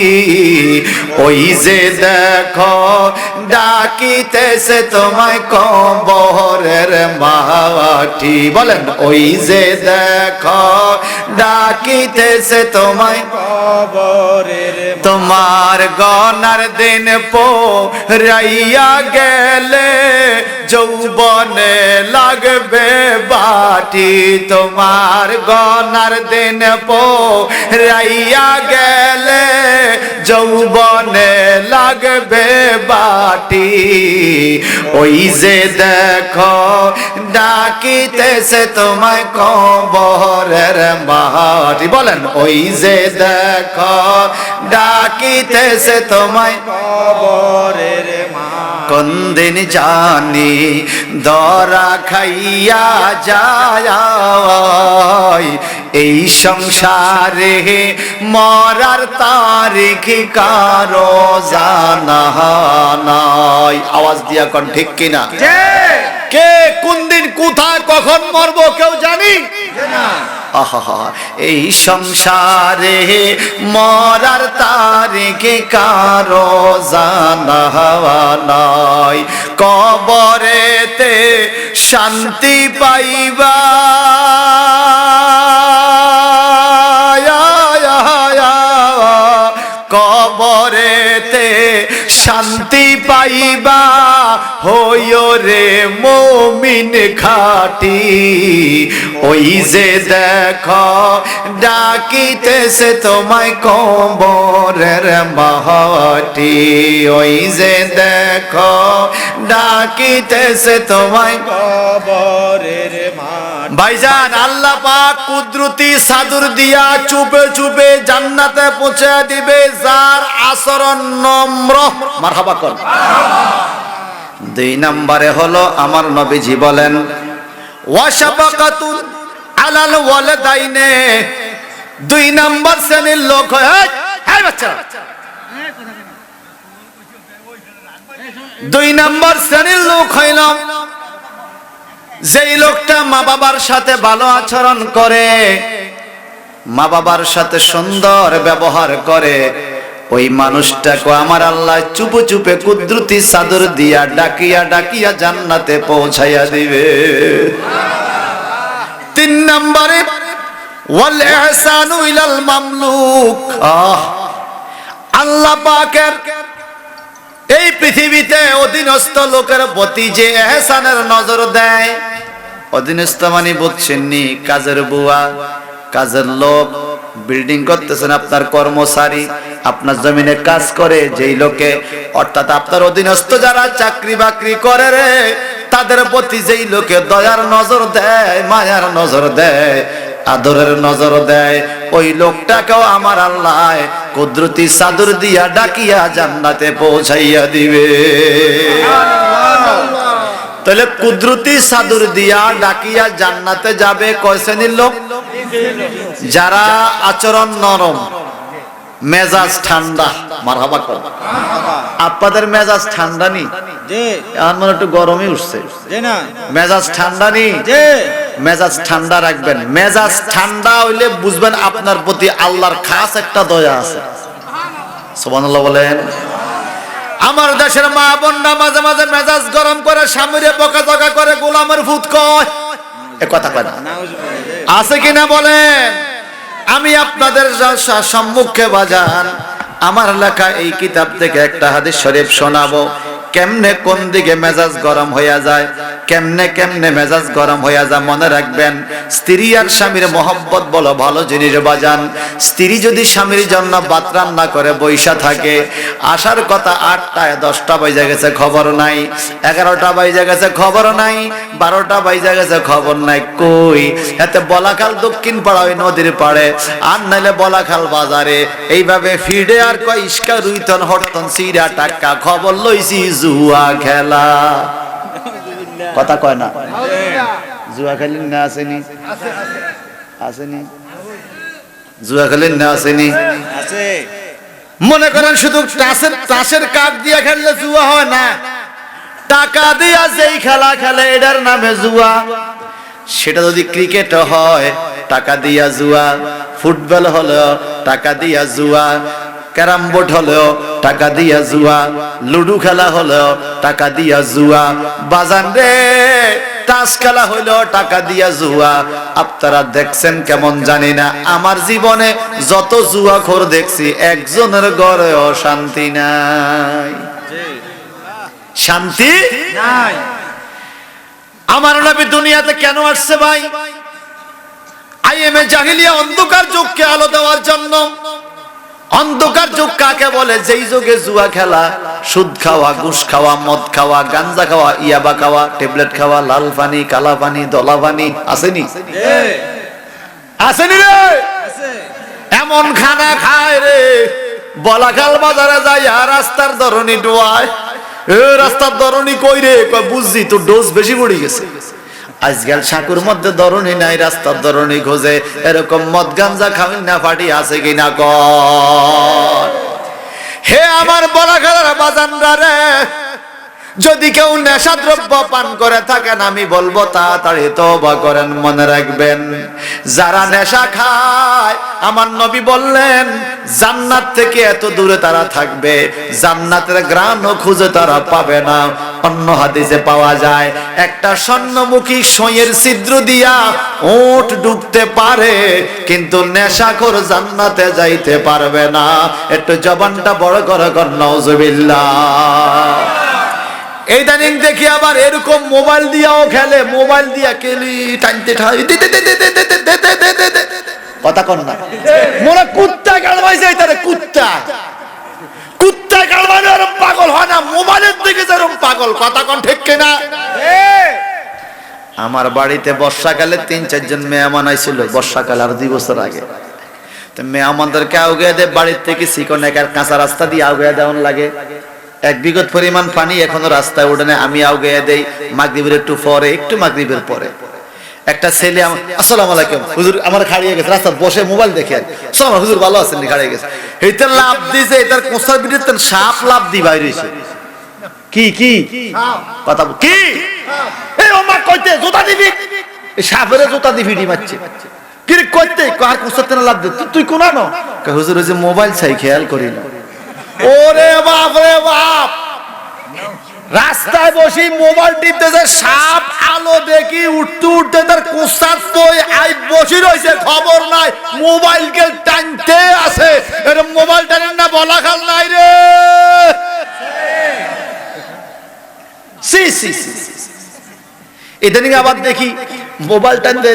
ওই যে দেখো ডাকিতেছে তোমায় কবরের মাটি। বলেন, ওই যে দেখো ডাকিতেছে তোমায় কবরের। তোমার গনার দিন পোরাইয়া গেলে যৌবনে লাগবে বাটি। তোমার গনার দিন পোরাইয়া গেলে যৌবনে লাগবে বাটি, ওই যে দেখো ডাকিতেছে তোমায় কবরের মাটি। বলেন ওই যে দেখো ডাকিতেছে তোমায় কবরের মাটি। কোন দিন জানি দরা খাইয়া যায়, এই সংসারে মরার তারিখ কারো জানা নাই। আওয়াজ দিয়া কোন ঠিক কিনা? কে কোন দিন কোথায় কখন মরবো কেউ জানি না। আহা, এই সংসারে মরার তারিখে কারো জানা নাই। কবরেতে শান্তি পাইবা, কবরেতে শান্তি পাইবা, হইও রে মুমিন খাটি, ওই যে দেখো ডাকিতেছে তোমায় কবরের মাটি, ওই যে দেখো ডাকিতেছে তোমায় কবরের মাটি। ভাইজান আল্লাহ পাক কুদরতি চাদর দিয়া চুপে চুপে জান্নাতে পৌঁছে দিবে যার আচরণ নম্র। মারহাবা কর। দুই নম্বরে হলো আমার নবীজি বলেন ওয়াশাফাকাতুন আলাল ওয়ালিদাইনে। দুই নম্বর শ্রেণীর লোক হয়, এই বাচ্চারা, দুই নম্বর শ্রেণীর লোক হইল যেই লোকটা মা বাবার সাথে ভালো আচরণ করে, মা বাবার সাথে সুন্দর ব্যবহার করে, ওই মানুষটাকে আমার আল্লাহ চুপে চুপে কুদরতি চাদর দিয়া ডাকিয়া ডাকিয়া জান্নাতে পৌঁছাইয়া দিবে। তিন নম্বরে ওয়াল ইহসানু ইলাল মামলুক। আল্লাহ পাকের এই পৃথিবীতে অধীনস্থ লোকের প্রতি যে ইহসানের নজর দেয়, অধীনস্থ মানে বুঝছেননি, কাজের বুয়া, কাজের লোক, বিল্ডিং করতেছেন আপনার কর্মচারী, আপনার জমিনে কাজ করে যেই লোকে, অর্থাৎ আপনার অধীনস্থ যারা চাকরি বাকরি করে রে, তাদের প্রতি যেই লোকে দয়ার নজর দেয়, মায়ার নজর দেয়, আদরের নজর দেয়, ওই লোকটাকেও আমার আল্লাহ কুদরতি চাদর দিয়া ডাকিয়া জান্নাতে পৌঁছাইয়া দিবে। তাহলে কুদরতি চাদর দিয়া ডাকিয়া জান্নাতে যাবে কয় শ্রেণীর লোক? যারা আচরণ নরম, মেজাজ ঠান্ডা। মারহাবা কর। আপনাদের মেজাজ ঠান্ডা নি? আমার একটু গরমই উঠছে। মেজাজ ঠান্ডা নি? মেজাজ ঠান্ডা রাখবেন। মেজাজ ঠান্ডা হইলে বুঝবেন আপনার প্রতি আল্লাহর খাস একটা দয়া আছে। সুবহানাল্লাহ বলেন। আমার দেশের মা বোনরা মাঝে মাঝে মেজাজ গরম করে, স্বামীরে বকাঝকা করে, গোলামের ভূত কয়, এ কথা কয় না? আছে কিনা বলেন? আমি আপনাদের সম্মুখে বাজান আমার লেখা এই কিতাব থেকে একটা হাদিস শরীফ শোনাবো, কেমনে কোন দিকে মেজাজ গরম হইয়া যায়, কেমনে কেমনে মেজাজ গরম হইয়া যায়। মনে রাখবেন, স্ত্রী আর স্বামীর মহব্বত বলো ভালো জিনিস বাজান। স্ত্রী যদি স্বামীর জন্য ভাত রান্না করে বইসা থাকে, আসার কথা 8টায় 10টা বাজে গেছে খবর নাই, 11টা বাজে গেছে খবর নাই, 12টা বাজে গেছে খবর নাই, কই এতে বলাখাল দক্ষিণ পাড়া ওই নদীর পাড়ে, আর নাইলে বলাখাল বাজারে, এইভাবে ফিডে আর কয় ইস্কা রুইতন হরতন সিরা টাকা খবর লইছি জুয়া খেলা। কথা কয় না? জুয়া খেলি না আসেনি? আসেনি? জুয়া খেলি না আসেনি? মনে করেন শুধু তাসের কার্ড দিয়ে খেললে জুয়া হয় না, টাকা দিয়া যেই খেলা খেলে এটার নামে জুয়া। সেটা যদি ক্রিকেট হয় টাকা দিয়া জুয়া, ফুটবল হলো টাকা দিয়া জুয়া, ক্যারাম বোর্ড হলো টাকা দিয়া জুয়া, লুডু খেলা হলো টাকা দিয়া জুয়া, বাজান রে তাস খেলা হইলো টাকা দিয়া জুয়া। আপনারা দেখছেন কেমন জানি না, আমার জীবনে যত জুয়াখোর দেখছি একজনের ঘরেও শান্তি নাই, শান্তি নাই। আমার নবী দুনিয়াতে কেন আসছে ভাই? আইএমএ জাহিলিয়া অন্ধকার যুগকে আলো দেওয়ার জন্য। অন্ধকার যুগ কাকে বলে? যেই যুগে জুয়া খেলা, সুদ খাওয়া, ঘুষ খাওয়া, মদ খাওয়া, গাঞ্জা খাওয়া, ইয়াবা খাওয়া, ট্যাবলেট খাওয়া, লাল পানি, কালা পানি, দলা পানি, আসেনি? আসেনি রে? এমন খানা খায় রে, বলাখাল বাজারে যায় আর রাস্তার ধরনি ডোয়ায়। রাস্তার ধরনি কই রে? কয় বুঝছি তো ডোজ বেশি পড়ে গেছে। আজকাল সাকুর মধ্যে ধরনি নাই, রাস্তার ধরনি খোঁজে। এরকম মদ গাঞ্জা খাবেন না ফাটি আছে কিনা কর। হে আমার বলাখালের বাজানরা রে, যদি কেউ নেশা দ্রব্য পান করে থাকেন, আমি বলবো তাড়াতাড়ি তওবা করেন। মনে রাখবেন, যারা নেশা খায়, আমার নবী বললেন জান্নাত থেকে এত দূরে তারা থাকবে, জান্নাতের ঘ্রাণও খুঁজে তারা পাবে না। অন্য হাদিসে পাওয়া যায়, একটা স্বর্ণমুখী সইয়ের ছিদ্র দিয়া ওট ঢুকতে পারে, কিন্তু নেশাখোর জান্নাতে যাইতে পারবে না। একটু জবানটা বড় করে কর নাউজুবিল্লাহ। এই দানিং দেখি আবার এরকম মোবাইল দিয়াও খেলে, মোবাইল দিয়া কেলি টানতে ঠাই কথা কন না। মোরা কুত্তা গালবাইছে, তারে কুত্তা কুত্তা গালবানো আর পাগল হয় না, মোবাইলের দিকে যেরকম পাগল। কথা কন ঠিক কিনা? আমার বাড়িতে বর্ষাকালে 3-4 জন মেহমান আইছিল, বর্ষাকাল আর 2 বছর আগে। তো মেহমানদেরকে আউগে দে, বাড়ির থেকে চিকন একার কাঁচা রাস্তা দিয়ে আউগে দেওয়ান লাগে। 1 বিঘত পরিমাণ পানি এখনো রাস্তায় উঠে না। আমি আউগে দেই মাগরিবের একটু পরে, একটু মাগরিবের পরে। একটা ছেলে আসসালামু আলাইকুম হুজুর, আমার খাড়িয়ে গেছে রাস্তা বসে মোবাইল দেখে, আসসালামু হুজুর ভালো আছেন? খাড়িয়ে গেছে, এইটার লাভ দিছে, এটার কোসার বিরুদ্ধে সাপ লাভ দি বাইরে হইছে। কি কি কথা কি? এই ওমা কইতে জুতা দিবি, এই সাপের জুতা দি ভিডি মারছে। কি রে কইতে কার কোসার তেনা লাভ দে? তুই কোনা ন কই হুজুর ওই যে মোবাইল চাই, খেয়াল করি না। ওরে বাপ রে বাপ, রাস্তায় বসে মোবাইল টিপতেছে, সাপ আলো দেখি উঠতে উঠতে তার কোসার তো আই বসে রইছে, খবর নাই, মোবাইল কে টানতে আছে। এরকম মোবাইল টানেন না বলাখাল নাই রে। সি সি সি ইদানিং আবার দেখি মোবাইল টানতে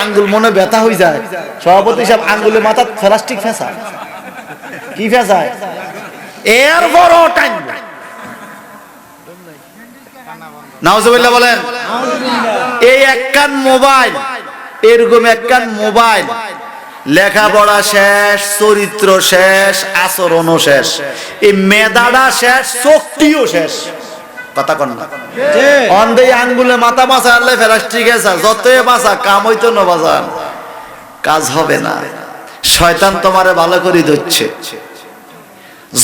আঙ্গুল মনে ব্যথা হয়ে যায়। সভাপতি সাহেব আঙ্গুলে মাথা প্লাস্টিক ফেঁসায়। কি ফেঁসায়? এর বড় টানবে। নাউজুবিল্লাহ বলেন। এই একখান মোবাইল, এরকম একখান মোবাইল, লেখাপড়া শেষ, চরিত্র শেষ, আচরণও শেষ, এই মেধাটা শেষ, শক্তিও শেষ। কথা কন না? অন্ধে আঙ্গুলে মাথা বাঁচা আনলে প্লাস্টিক আছে, যতই বাঁচা কাম হইতো না বাজান, কাজ হবে না। শয়তান তোমারে ভালো করে ধরছে।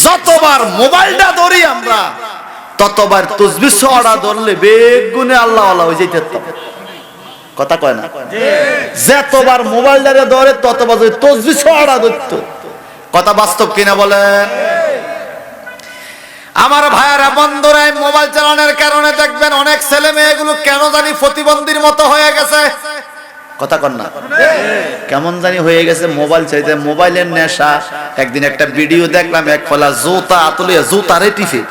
যতবার মোবাইলটা ধরি আমরা, ততবার তাসবিহ ছড়া ধরলে বেগুনে আল্লাহ আল্লাহ হয়ে যেতে। কথা কয় না? যতবার মোবাইলটারে ধরে ততবার তাসবিহ ছড়া ধরতো। কথা বাস্তব কিনা বলেন? আমার ভাইয়ারা বন্ধুরা, মোবাইল চালানোর কারণে দেখবেন অনেক ছেলে মেয়েগুলো কেন জানি প্রতিবন্ধীর মতো হয়ে গেছে। কথা কন না? কেমন জানি হয়ে গেছে, মোবাইল চাইতে, মোবাইলের নেশা। একদিন একটা ভিডিও দেখলাম, এক ফলা জুতা আতলিয়া জুতারে টিফে।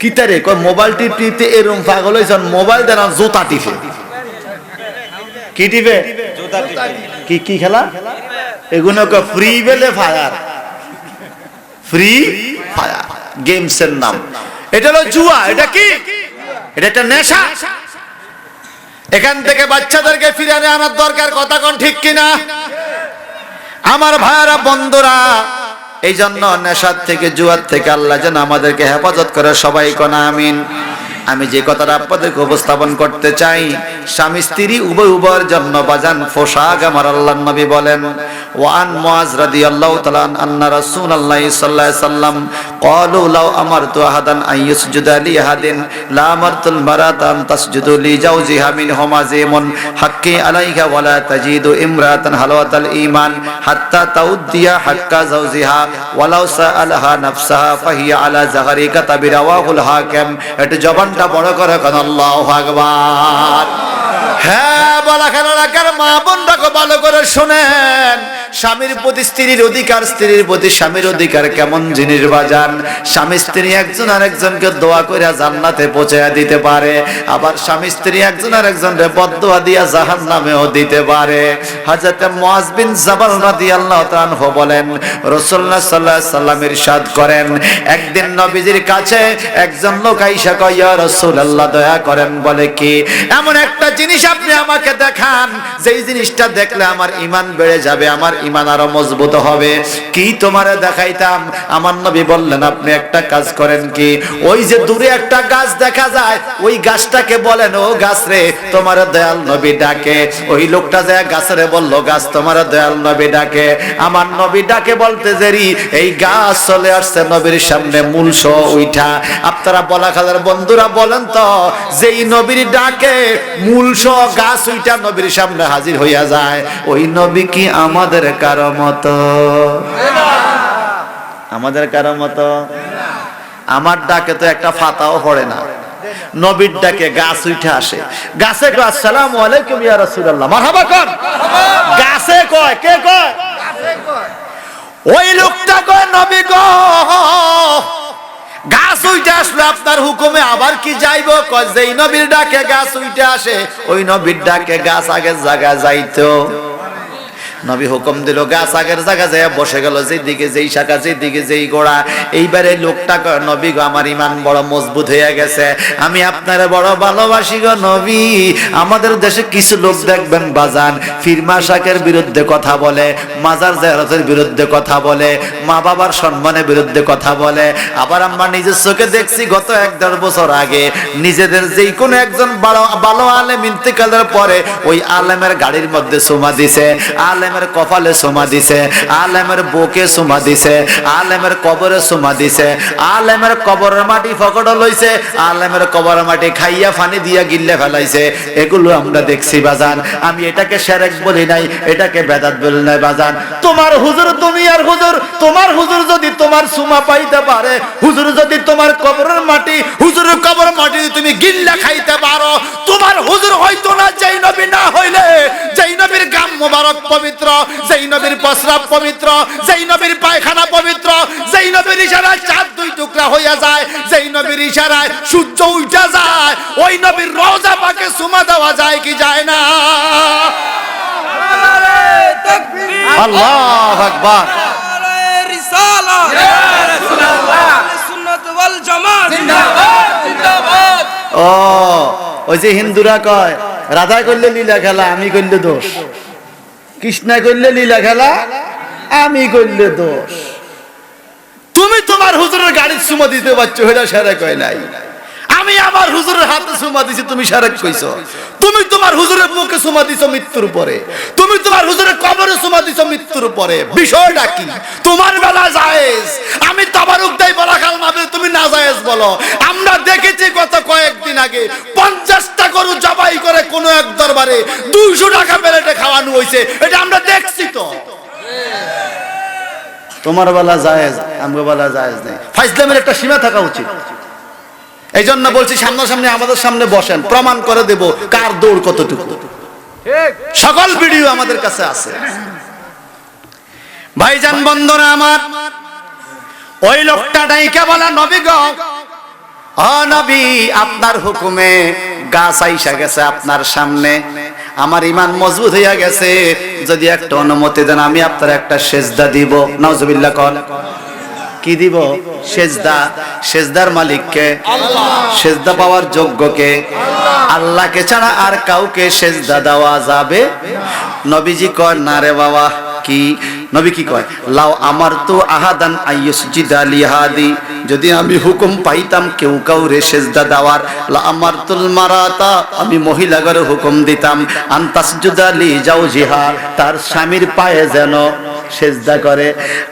কিতারে কয় মোবাইল টিপতে এরকম পাগল হইছেন, মোবাইল দেন জুতা টিফে। কি টিপে? কি কি খেলা? এগুলো ফ্রি বেলে ফায়ার, ফ্রি ফায়ার গেমসের নাম। এটা হলো জুয়া। এটা কি? এটা একটা নেশা। এখান থেকে বাচ্চাদেরকে ফিরিয়ে আনার দরকার। কথা কোন ঠিক কিনা? আমার ভাইয়ারা বন্ধুরা, এই জন্য নেশার থেকে, জুয়ার থেকে আল্লাহ যেন আমাদেরকে হেফাজত করে। সবাই কোন আমিন। আমি যে কথাটা আপনাদেরকে উপস্থাপন করতে চাই, স্বামী স্ত্রী উভয় উভয়ের জন্য বাজান পোশাক আমার আল্লাহর নবী বলেন, ওয়ান মুআজ রাদিয়াল্লাহু তাআলা আন্না রাসূলুল্লাহ সাল্লাল্লাহু আলাইহি সাল্লাম ক্বালু লাউ আমারতু আহাদান আন ইয়াসজুদা লি আহাদিন লা আমারতুল মারাতা আন তাসজুদু লি জাওজিহা মিনহুমা যিমুন হাক্কি আলাইহা ওয়া লা তাজিদু ইমরাতান হালাওয়াতাল ঈমান হাত্তা তাউদ্দিয়া হাক্কা জাওজিহা ওয়ালাউ সাআলাহা নাফসাহা ফাহিয়া আলা যাহরিকা তাবিরাওয়াহুল হাকিম। এটা জবানটা বড় করে কোন আল্লাহু আকবার। হ্যাঁ বলা কেন এলাকার মা বোনরা ভালো করে শুনেন, স্বামীর প্রতি স্ত্রীর অধিকার, স্ত্রীর প্রতি স্বামীর অধিকার কেমন জিনিস বাজান। স্বামী স্ত্রী একজন আরেকজনকে দোয়া করে জান্নাতে পৌঁছায়া দিতে পারে, আবার স্বামী স্ত্রী একজন আরেকজনকে বদদোয়া দিয়া জাহান্নামেও দিতে পারে। হযরত মুআজ বিন জাবাল রাদিয়াল্লাহু তাআলা আনহু বলেন, রাসূলুল্লাহ সাল্লাল্লাহু আলাইহি সাল্লাম ইরশাদ করেন, একদিন নবীজির কাছে একজন লোক আইসা কয়, ইয়া রাসূলুল্লাহ দয়া করেন, বলে কি, এমন একটা জিনিস আপনি আমাকে দেখান যেই জিনিসটা দেখলে আমার ঈমান বেড়ে যাবে, আমার ঈমান আরো মজবুত হবে। কি তোমারে দেখাইতাম? আমার নবী বললেন, আপনি একটা কাজ করেন, কি, ওই যে দূরে একটা গাছ দেখা যায়, ওই গাছটাকে বলেন, ও গাছ রে তোমার দয়াল নবী ডাকে। ওই লোকটা যায় গাছরে বলল, গাছ তোমার দয়াল নবী ডাকে। আমার নবী ডাকে বলতে দেরি, এই গাছ চলে আসছে নবীর সামনে মূল সহ উঠা। আপনারা বলাখালের বন্ধুরা বলেন তো, যেই নবীর ডাকে মূল সহ গাছ উঠা নবীর সামনে হাজির হইয়া যায়, ওই নবী কি আমাদের কারো মতো? আমাদের কারো মতো? আমার ডাকে তো একটা ফাতাও পড়ে না, নবীর ডাকে গাছ উঠে আসে। গাছে কয়, আসসালামু আলাইকুম ইয়া রাসূলুল্লাহ, মারহাবা কর। গাছে কয়, কে কয়? ওই লোকটা কয়, নবী গো, গাছ উঠে আসলো আপনার হুকুমে, আবার কি যাইবো? কয়, যেই নবীর ডাকে গাছ উঠে আসে, ওই নবীর ডাকে গাছ আগের জায়গায় যাইতো। নবী হুকুম দিল, গাছ আগের জায়গায় যায় বসে গেল, যেদিকে যেই শাখা, যেদিকে যেই গোড়া। এইবারে লোকটা কয়, নবী গো, আমার ঈমান বড় মজবুত হয়ে গেছে, আমি আপনারে বড় ভালোবাসি গো নবী। আমাদের দেশে কিছু লোক দেখবেন বাজান, ফিরমা শাকের বিরুদ্ধে কথা বলে, মাজার জিয়ারতের বিরুদ্ধে কথা বলে, মা বাবার সম্মানের বিরুদ্ধে কথা বলে। আবার আমরা নিজের চোখে দেখছি, গত 1-1.5 বছর আগে নিজেদের যেই কোনো একজন ভালো আলেম ইন্তেকালের পরে ওই আলেমের গাড়ির মধ্যে চুমা দিছে, আলেমের কপালে চুমা দিছে, আলেমের বুকে চুমা দিছে, আলেমের কবরে চুমা দিছে, আলেমের কবরের মাটি ফকড় লইছে, আলেমের কবরের মাটি খাইয়া ফানি দিয়া গিল্লে ফেলাইছে। এগুলো আমরা দেখছি বাজান। আমি এটাকে শিরক বলি নাই, এটাকে বেদাত বলি নাই বাজান। তোমার হুজুর, তুমি আর হুজুর, তোমার হুজুর যদি তোমার চুমা পাইতে পারে, হুজুর যদি তোমার কবরের মাটি, হুজুরের কবরের মাটি তুমি গিল্লা খাইতে পারো, তোমার হুজুর হয়তো না, যেই নবী না হইলে, যেই নবীর গাম মোবারক পবিত্র, যেই নবীর প্রস্রাব পবিত্র, যেই নবীর পায়খানা পবিত্র, যেই নবীর ইশারায় চাঁদ 2 টুকরা হইয়া যায়, যেই নবীর ইশারায় সূর্য উঠা যায়, ওই নবীর রওজা পাকে চুমা দেওয়া যায় কি যায় না? আল্লাহু আকবার। ও, ওই যে হিন্দুরা কয়, রাধা করলে লীলা খেলা, আমি করলে দোষ, কৃষ্ণা করলে লীলা খেলা, আমি করলে দোষ। তুমি তোমার হুজুরের গাড়ির চুমা দিতে পারছো, এটা শিরক হয় নাই। আমি আমার হুজুরের হাতে চুমা দিছি, তুমি শিরক কইছো। তুমি তোমার হুজুরের মুখে চুমা দিছো মৃত্যুর পরে, তুমি তোমার হুজুরের কবরে চুমা দিছো মৃত্যুর পরে। বিষয়টা কি? তোমার বেলা জায়েজ, আমি তাবারুক দেই বলাখাল মাহফিল, তুমি না জায়েজ বলো। আমরা দেখেছি গত কয়েকদিন আগে 50টা গরু জবাই করে কোন এক দরবারে 200 টাকা প্লেটে খাওয়ানো হয়েছে, এটা আমরা দেখছি তো। তোমার বেলা জায়েজ, আমার বেলা জায়েজ নেই। ফাইজলামের একটা সীমা থাকা উচিত। এই জন্য বলছি, সামনাসামনি আমাদের সামনে বসেন, প্রমাণ করে দেব কার দৌড় কতটুকু। সকল ভিডিও আমাদের কাছে আছে। ভাইজান বন্ধুরা আমার, ওই লোকটা ডাইকা বলা, নবী গো, ও নবী, আপনার হুকুমে গাছ আইসা গেছে আপনার সামনে, আমার ঈমান মজবুত হইয়া গেছে, যদি একটা অনুমতি দেন আমি আপনার একটা সেজদা দিব। নাউজুবিল্লাহ কর। কি দিব? সেজদা। সেজদার মালিককে? আল্লাহ। সেজদা পাওয়ার যোগ্যকে? আল্লাহ। আল্লাহকে ছাড়া আর কাউকে সেজদা দেওয়া যাবে? নবীজি কয়, না রে বাবা। কি নবী কি কয়? লাউ আমার তো আহাদান আইয়ুসজিদা লিহাদি, যদি আমি হুকুম পাইতাম কেউ কাউরে সেজদা দেওয়ার, লা আমারতুল মারাতা, আমি মহিলাগরে হুকুম দিতাম, আনতাসজুদা লি জাওজিহা, তার স্বামীর পায়ে যেন সেজদা করে।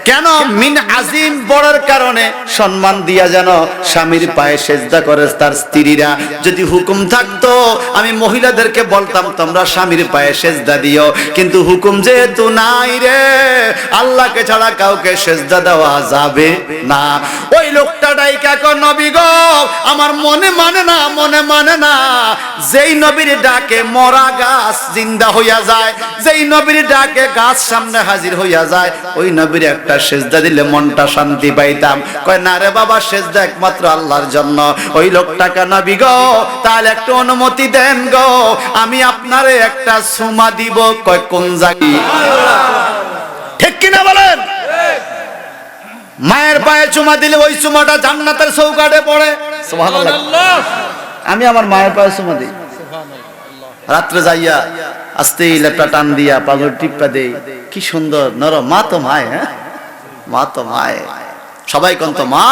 কেন? মিন আজিম, বড়র কারণে, সম্মান দিয়া যেন স্বামীর পায়ে সেজদা করে তার স্ত্রীরা। যদি হুকুম থাকতো আমি মহিলাদেরকে বলতাম তোমরা স্বামীর পায়ে সেজদা দিও, কিন্তু হুকুম যেহেতু নাই রে, আল্লাহকে ছাড়া কাউকে সেজদা দেওয়া যাবে না। ওই লোকটা ডাইকা কয় নবী গো আমার মনে মানে না যেই নবীর ডাকে মরা গাছ জিন্দা হইয়া যায়, যেই নবীর ডাকে গাছ সামনে হাজির হইয়া যায়, ওই নবীর একটা সেজদা দিলে মনটা শান্তি পাইতাম। কয় না রে বাবা, সেজদা একমাত্র আল্লাহর জন্য। ওই লোকটাকে নবী গো তাহলে একটু অনুমতি দেন গো, আমি আপনারে একটা সুমা দিব। কয় কোন জায়গায়? ঠিক কিনা বলেন? মায়ের পায়ে চুমা দিলে ওই চুমাটা জান্নাতের চৌকাঠে পড়ে। সুবহানাল্লাহ। আমি আমার মায়ের পায়ে চুমা দিই, রাত্রে যাইয়া আস্তে লেপটা টান দিয়া পাগল টিপ্পা দেই, কি সুন্দর নরম। মা তো মায়, হ্যাঁ মা তো মায়। সবাই কোন তো মা,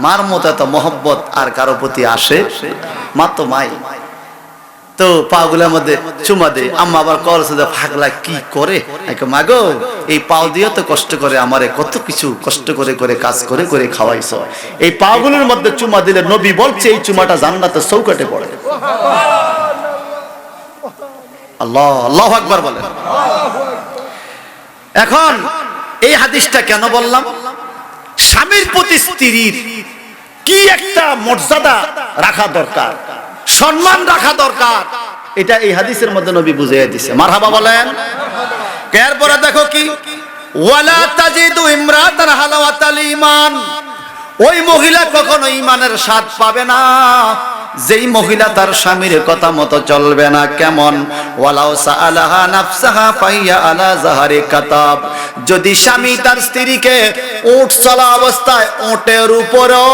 মার মতো এত মহব্বত আর কারো প্রতি আসে? মা তো মাই। তো পাগুলোর মধ্যে চুমা দেয়। আম্মা আবার করছে যে পাগলা কি করে, মাগো এই পাও দিয়ে তো কষ্ট করে আমারে কত কিছু কষ্ট করে করে কাজ করে করে খাওয়াইছো, এই পাগুলোর মধ্যে চুমা দিলে নবী বলছে এই চুমাটা জান্নাতের চৌকাঠে পড়ে। আল্লাহ আল্লাহু আকবার বলেন। এখন এই হাদিসটা কেন বললাম? স্বামীর প্রতি স্ত্রীর কি একটা মর্যাদা রাখা দরকার, সম্মান রাখা দরকার, এটা এই হাদিসের মধ্যে নবী বুঝিয়ে দিয়েছে। মারহাবা বলেন। এরপরে দেখো কি, ওয়ালা তাজিদু ইমরাতান হালাওয়াতাল ঈমান, ওই মহিলা কখনো ঈমানের স্বাদ পাবে না যেই মহিলা তার স্বামীর কথা মতো চলবে না। কেমন? ওয়ালাউ সাআলাহা নাফসাহা ফাইয়া আলা যাহারি কাতাব, যদি স্বামী তার স্ত্রীকে উট চলা অবস্থায় উটের উপরও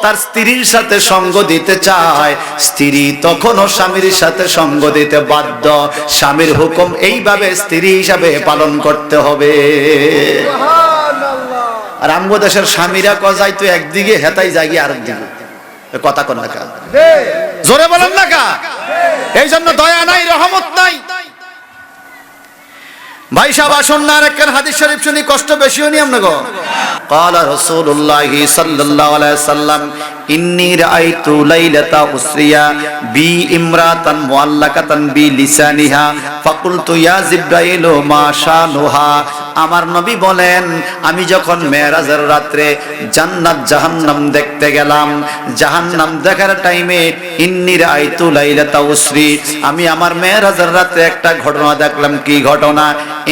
তার স্ত্রীর সাথে সঙ্গ দিতে চায়, স্ত্রী তখনও স্বামীর সাথে সঙ্গ দিতে বাধ্য। স্বামীর হুকুম এইভাবে স্ত্রী হিসাবে পালন করতে হবে। আর আমগো দেশের স্বামীরা কজাই তো একদিকে হেতাই জাগি আরেকদিকে, কথা কন না কা, জোরে বলেন না কা? এই জন্য দয়া নাই, রহমত নাই। ভাই সাহেব আসুন না আরেকখান হাদিস শরীফ শুনি, কষ্ট বেশিও নি আমগো। قال رسول الله صلى الله عليه وسلم إني رأيت ليلة أسريا بي امرأة معلقة بلسانها فقلت يا جبرائيل ما شأنها। আমার নবী বলেন আমি যখন মেরাজের রাত্রে জান্নাত জাহান্নাম দেখতে গেলাম, জাহান্নাম দেখার টাইমে ইন্নী রাআইতু লাইলাতা উসরি, আমি আমার মেরাজের রাত্রে একটা ঘটনা দেখলাম। কি ঘটনা?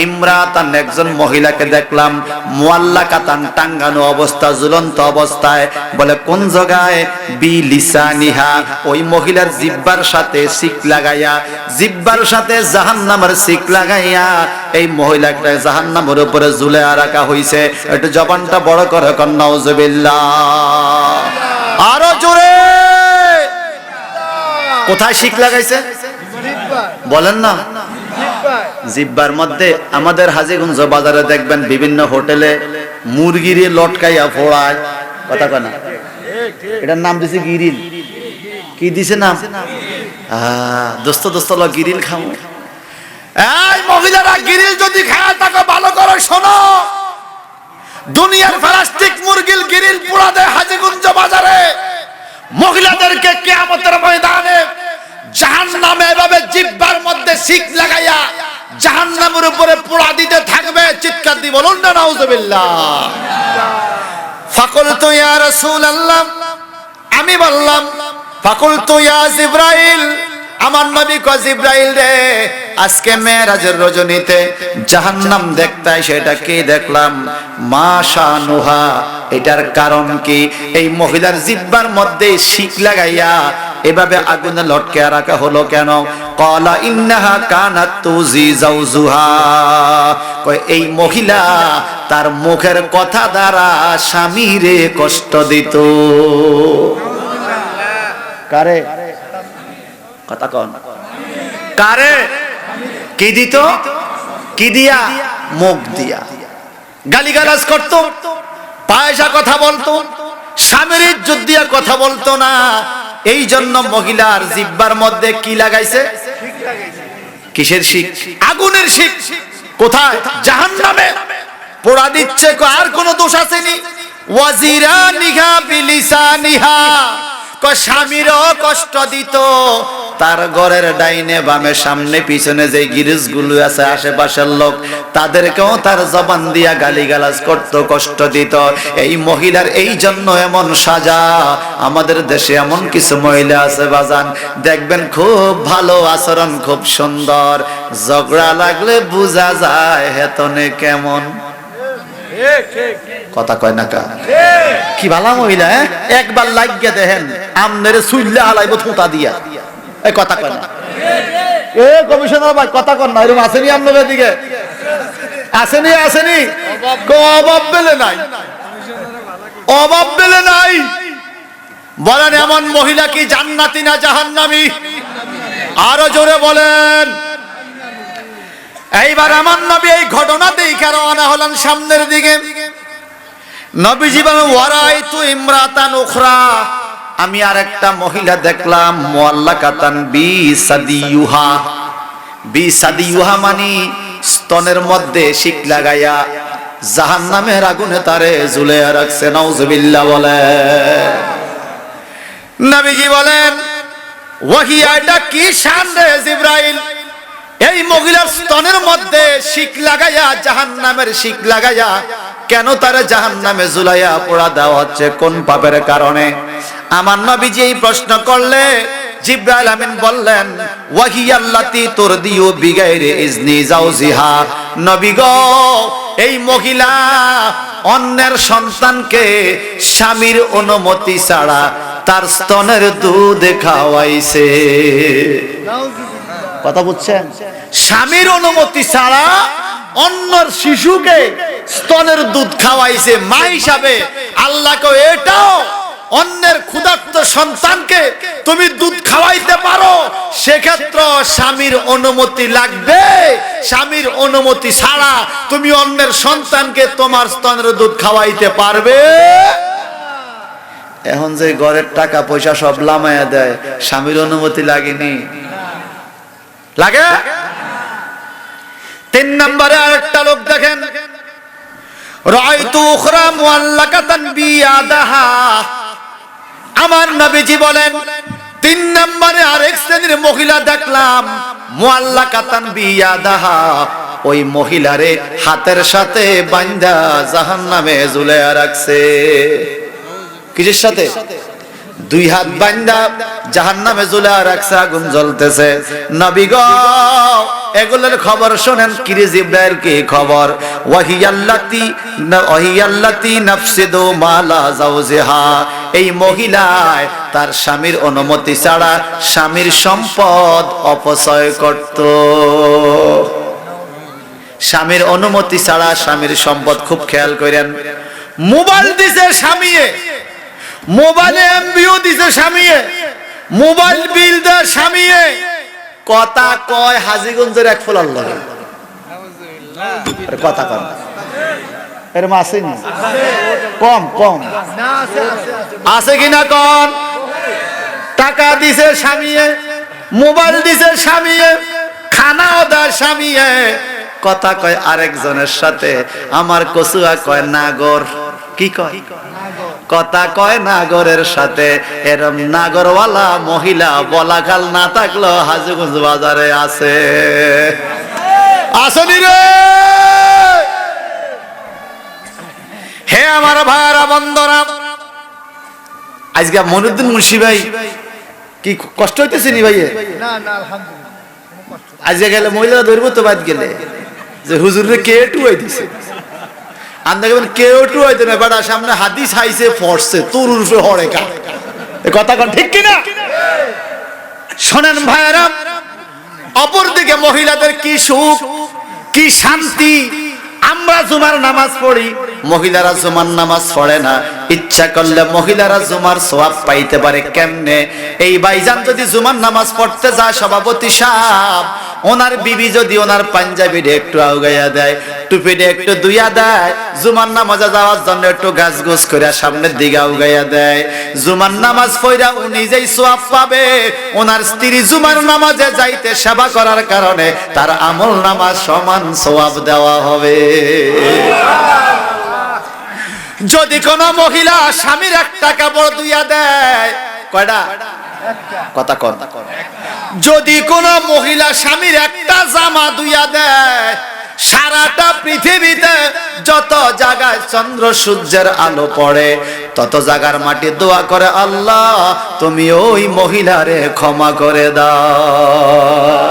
ইমরাতান, একজন মহিলাকে দেখলাম, মুআল্লাকাতান, টাঙ্গানো অবস্থা, ঝুলন্ত অবস্থায়। বলে কোন জায়গায়? বি লিসানিহা, ওই মহিলার জিহ্বার সাথে শিক লাগাইয়া, জিহ্বার সাথে জাহান্নামের শিক লাগাইয়া এই মহিলাটা জাহান্নামের উপরে ঝুলে রাখা হইছে। একটু জবানটা বড় করে কন নাউজুবিল্লাহ, আরো জোরে। কোথায় শিক লাগাইছে বলেন না? জিহ্বার মধ্যে। আমাদের হাজীগঞ্জ বাজারে দেখবেন বিভিন্ন হোটেলে মুরগির লটকাইয়া ফোড়ায়, কথা কয় না? এটার নাম দিছে গিরিল। কি দিছে নাম? দোস্ত দোস্ত ল গিরিল খাও। এই মহিলারা গিরিল যদি খায় তাকে ভালো করে শোনো, দুনিয়ার প্লাস্টিক মুরগির গিরিল পোড়া দেয় হাজীগঞ্জ বাজারে। মহিলাদেরকে কিয়ামতের ময়দানে জাহান্নামে এভাবে জিহ্বার মধ্যে শিক লাগাইয়া জাহান্নামের উপরে পোড়া দিতে থাকবে। চিৎকার দিয়ে বলুন না নাউজুবিল্লাহ। ফাকুলতু ইয়া রাসূলুল্লাহ, আমি বললাম, ফাকুলতু ইয়া জিবরাইল, আমার নবী কয় জিবরাইল রে, আজকে মেরাজের রজনীতে জাহান্নাম দেখতে সেটা কি দেখলাম? মা শানুহা, এটার কারণ কি? এই মহিলার জিহ্বার মধ্যে শিক লাগাইয়া এভাবে আগুনে লটকে রাখা হলো কেন? ক্বালা ইন্নাহা কানাত তুজি যাওজুহা, কয় এই মহিলা তার মুখের কথা দ্বারা স্বামীরে কষ্ট দিত। কারে? কথা কন। কারে? কি দিত? কি দিয়া? মুখ দিয়া গালিগালাজ করত, পয়সা কথা বলতো, স্বামীর ইজ্জত দিয়া কথা বলতো না। এই জন্য মহিলার জিহ্বার মধ্যে কি লাগাইছে? কিসের শিক? আগুনের শিক। কোথায়? জাহান্নামে পোড়া দিচ্ছে। আর কোন দোষ আসেনি? ওয়াজিরানিহা বিলিসানিহা, স্বামীরও কষ্ট দিত, তার ঘরের ডাইনে বামে সামনে পিছনে যে গিরিশগুলো আছে আশেপাশের লোক তাদেরকেও তার জবান দিয়া গালিগালাজ করত, কষ্ট দিত। এই মহিলার এই জন্য এমন সাজা। আমাদের দেশে এমন কিছু মহিলা আছে বাজান, দেখবেন খুব ভালো আচরণ, খুব সুন্দর, ঝগড়া লাগলে বোঝা যায় হেতনে কেমন। কথা কয় না কা? কি ভালো মহিলা, একবার লাগিয়ে দেখেন আমনের সুইল্লা হালাইব থুতা দিয়া। এই কথা কয় না? এ কমিশনার ভাই কথা কন না, এরকম আসেনি আপনাদের দিকে? আসেনি? আসেনি? অভাব বেলে নাই, অভাব বেলে নাই। বলেন এমন মহিলা কি জান্নাতি না জাহান্নামী? আরো জোরে বলেন। এইবার আমার নবী এই ঘটনা দেখে রওনা হলেন সামনের দিকে। নবীজি বলেন ওয়ারাইতু ইমরাতান উখরা, আমি আরেকটা মহিলা দেখলাম, মুআল্লাকাতান বিসাদিয়ুহা। বিসাদিয়ুহা মানে স্তনের মধ্যে শিক লাগাইয়া জাহান্নামের আগুনে তারে ঝুলাইয়া রাখছে। নাউজুবিল্লাহ বলেন। নবীজি বলেন ওয়াহিয়া, এটা কি শান রে জিবরাইল? এই মহিলার স্তনের মধ্যে শিক লাগাইয়া, জাহান্নামের শিক লাগাইয়া কেন তারা জাহান্নামে ঝুলাইয়া পোড়া দেওয়া হচ্ছে? কোন পাপের কারণে? আমার নবীজি এই প্রশ্ন করলে জিবরাইল আমিন বললেন ওয়াহিয়াল্লাতি তুরদিউ বিগাইরি ইজনি জাওজিহা। নবী গো, এই মহিলা অন্যের সন্তানকে স্বামীর অনুমতি ছাড়া তার স্তনের দুধ খাওয়াইছে। কথা বুঝছেন? স্বামীর অনুমতি ছাড়া অন্যর শিশুকে স্তনের দুধ খাওয়াইছে। মা হিসাবে আল্লাহকে এটাও, অন্যের ক্ষুধার্ত সন্তানকে তুমি দুধ খাওয়াইতে পারো, সেক্ষেত্রে স্বামীর অনুমতি লাগবে। স্বামীর অনুমতি ছাড়া তুমি অন্যের সন্তানকে তোমার স্তনের দুধ খাওয়াইতে পারবে? এখন যে ঘরের টাকা পয়সা সব লামায়া দেয়, স্বামীর অনুমতি লাগেনি? লাগে? 3 নম্বরে আরেকটা লোক দেখেন, রাআইতু উখরা মুআল্লাকাতান বিয়াদাহা। আমার নবীজি বলেন 3 নম্বরে আরেক শ্রেণীর মহিলা দেখলাম, মুআল্লাকাতান বিয়াদাহা, ওই মহিলারে হাতের সাথে বাঁধা জাহান্নামে ঝুলাইয়া রাখছে। কিসের সাথে? 2 হাত বাঁধা জাহান্নামে ঝুলাইয়া রাখছে, আগুন জ্বলতেছে। নবী গো, এগুলোর খবর শোনেন। কিরে জিবরাইল, কি খবর? ওয়াহিয়াল্লাতি নাফসিদু মালা জাওজিহা, এই মহিলায় তার স্বামীর অনুমতি ছাড়া স্বামীর সম্পদ অপচয় করত। স্বামীর অনুমতি ছাড়া স্বামীর সম্পদ, খুব খেয়াল করেন। মোবাইল দিছে স্বামীয়ে, মোবাইলে এমবিও দিছে স্বামীয়ে, মোবাইল বিল দেয় স্বামীয়ে, কথা কয় হাজীগঞ্জের এক ফলার লাগে। কথা কন এরম আসেনি? কম কম আছে কিনা কন? টাকা দিছে স্বামীয়ে, মোবাইল দিছে স্বামীয়ে, খানাও দেয় স্বামীয়ে, কথা কয় আরেকজনের সাথে। আমার কচুয়া কয় নাগর। কি কয়? কথা কয় নাগরের সাথে। এরম নাগরওয়ালা মহিলা বলাকাল না থাকলেও হাজীগঞ্জ বাজারে আছে। আসনি রে? হে আমার ভাইরা বন্ধুরা, আজকে মনিউদ্দিন মুন্সি ভাই কি কষ্ট হইতেছে নি ভাই? আজকে গেলে মহিলারা ধরবো তো, বাদ গেলে যে হুজুরে কে টুয়াই দিছে। কেউ টুয়াইতে না, বেটা সামনে হাদিস হাইছে পড়ছে, তোর উর্ফে হরে কা। কথা কন ঠিক কিনা? শোনেন ভাইরা, অপরদিকে মহিলাদের কি সুখ, কি শান্তি। আমরা জুমার নামাজ পড়ি, মহিলারা জুমার নামাজ পড়ে না। ইচ্ছা করলে মহিলারা জুমার সওয়াব পাইতে পারে কেমনে? এই ভাইজান যদি জুমার নামাজ পড়তে যায়, সভাপতি সাহেব, ওনার বিবি যদি ওনার পাঞ্জাবিটা একটু আউগাইয়া দেয়, টুপিটা একটু দুইয়া দেয়, জুমার নামাজে যাওয়ার জন্য একটু গাছগুছ করে সামনের দিকে আউগাইয়া দেয়, জুমার নামাজ পড়া উনি যেই সওয়াব পাবে, ওনার স্ত্রী জুমার নামাজে যাইতে সেবা করার কারণে তার আমল নামাজ সমান সওয়াব দেওয়া হবে। যদি কোন মহিলা স্বামীর 1 টাকা বড় দুইয়া দেয়, কয়টা? কথা কর। যদি কোন মহিলা স্বামীর একটা জামা ধুইয়া দেয়, সারাটা পৃথিবীতে যত জায়গায় চন্দ্র সূর্যের আলো পড়ে তত জায়গার মাটি দোয়া করে, আল্লাহ তুমি ওই মহিলারে ক্ষমা করে দাও।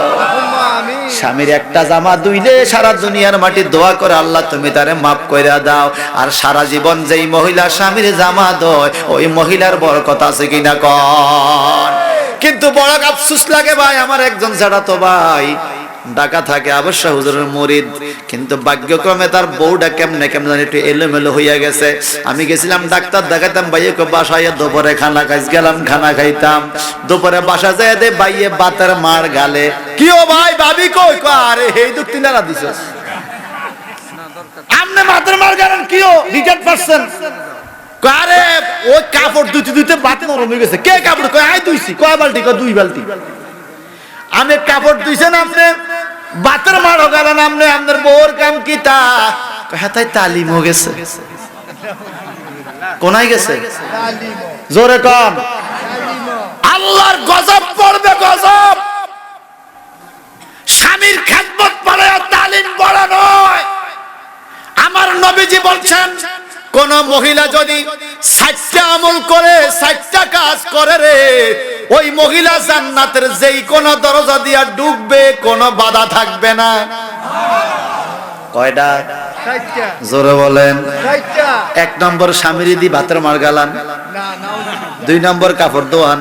স্বামীর একটা জামা ধুইলে সারা দুনিয়ার মাটি দোয়া করে, আল্লাহ তুমি তারে মাফ করে দাও। আর সারা জীবন যেই মহিলা স্বামীর জামা ধোয় ওই মহিলার বরকত আছে কিনা কন। কিন্তু বড় আফসোস লাগে ভাই, আমার একজন ছাড়া তো ভাই ঢাকা থাকে, অবশ্য হুজুরের মুরিদ, কিন্তু ভাগ্যক্রমে তার বউটা কেমনে কেমন একটু এলোমেলো হইয়া গেছে। আমি গেছিলাম ডাক্তার দেখাইতাম, ভাইয়ে বাসায় দুপুরে খানা খাইস গেলাম, খানা খাইতাম, দুপুরে বাসা যায় দে ভাইয়ে বাতের মার গালে, কি ও ভাই ভাবি কই? আরে এই দুঃখ তিনারা দিছ আমনে বাতের মার গেলেন, কি ও রিটার্ন পারছেন? আরে ওই কাপড় ধুইতে ধুইতে বাত নরম হয়ে গেছে। কে কাপড়? কয় আই ধুইছি। কয় বালতি? কয় 2 বালতি। আমি কাপড় ধুইছেন আপনি, বাতের মারো গেলেন আপনি, আপনার বউর কাম কি তা? হ্যাঁ তাই তালিম হয়ে গেছে। কোনায় গেছে? জোরে কম। আল্লাহর গজব পড়বে, গজব। স্বামীর খেদমত পড়ে তালিম বড় নয়। আমার নবীজি বলছেন, কোন মহিলা যদি 60টা আমল করে, 60টা কাজ করে রে, ওই মহিলা জান্নাতের যেই কোন দরজা দিয়া ঢুকবে, কোনো বাধা থাকবে না। কয়টা? 60টা। জোরে বলেন। 60টা। 1 নম্বর স্বামীর দি ভাতের মার গালান, 2 নম্বর কাপড় দোয়ান,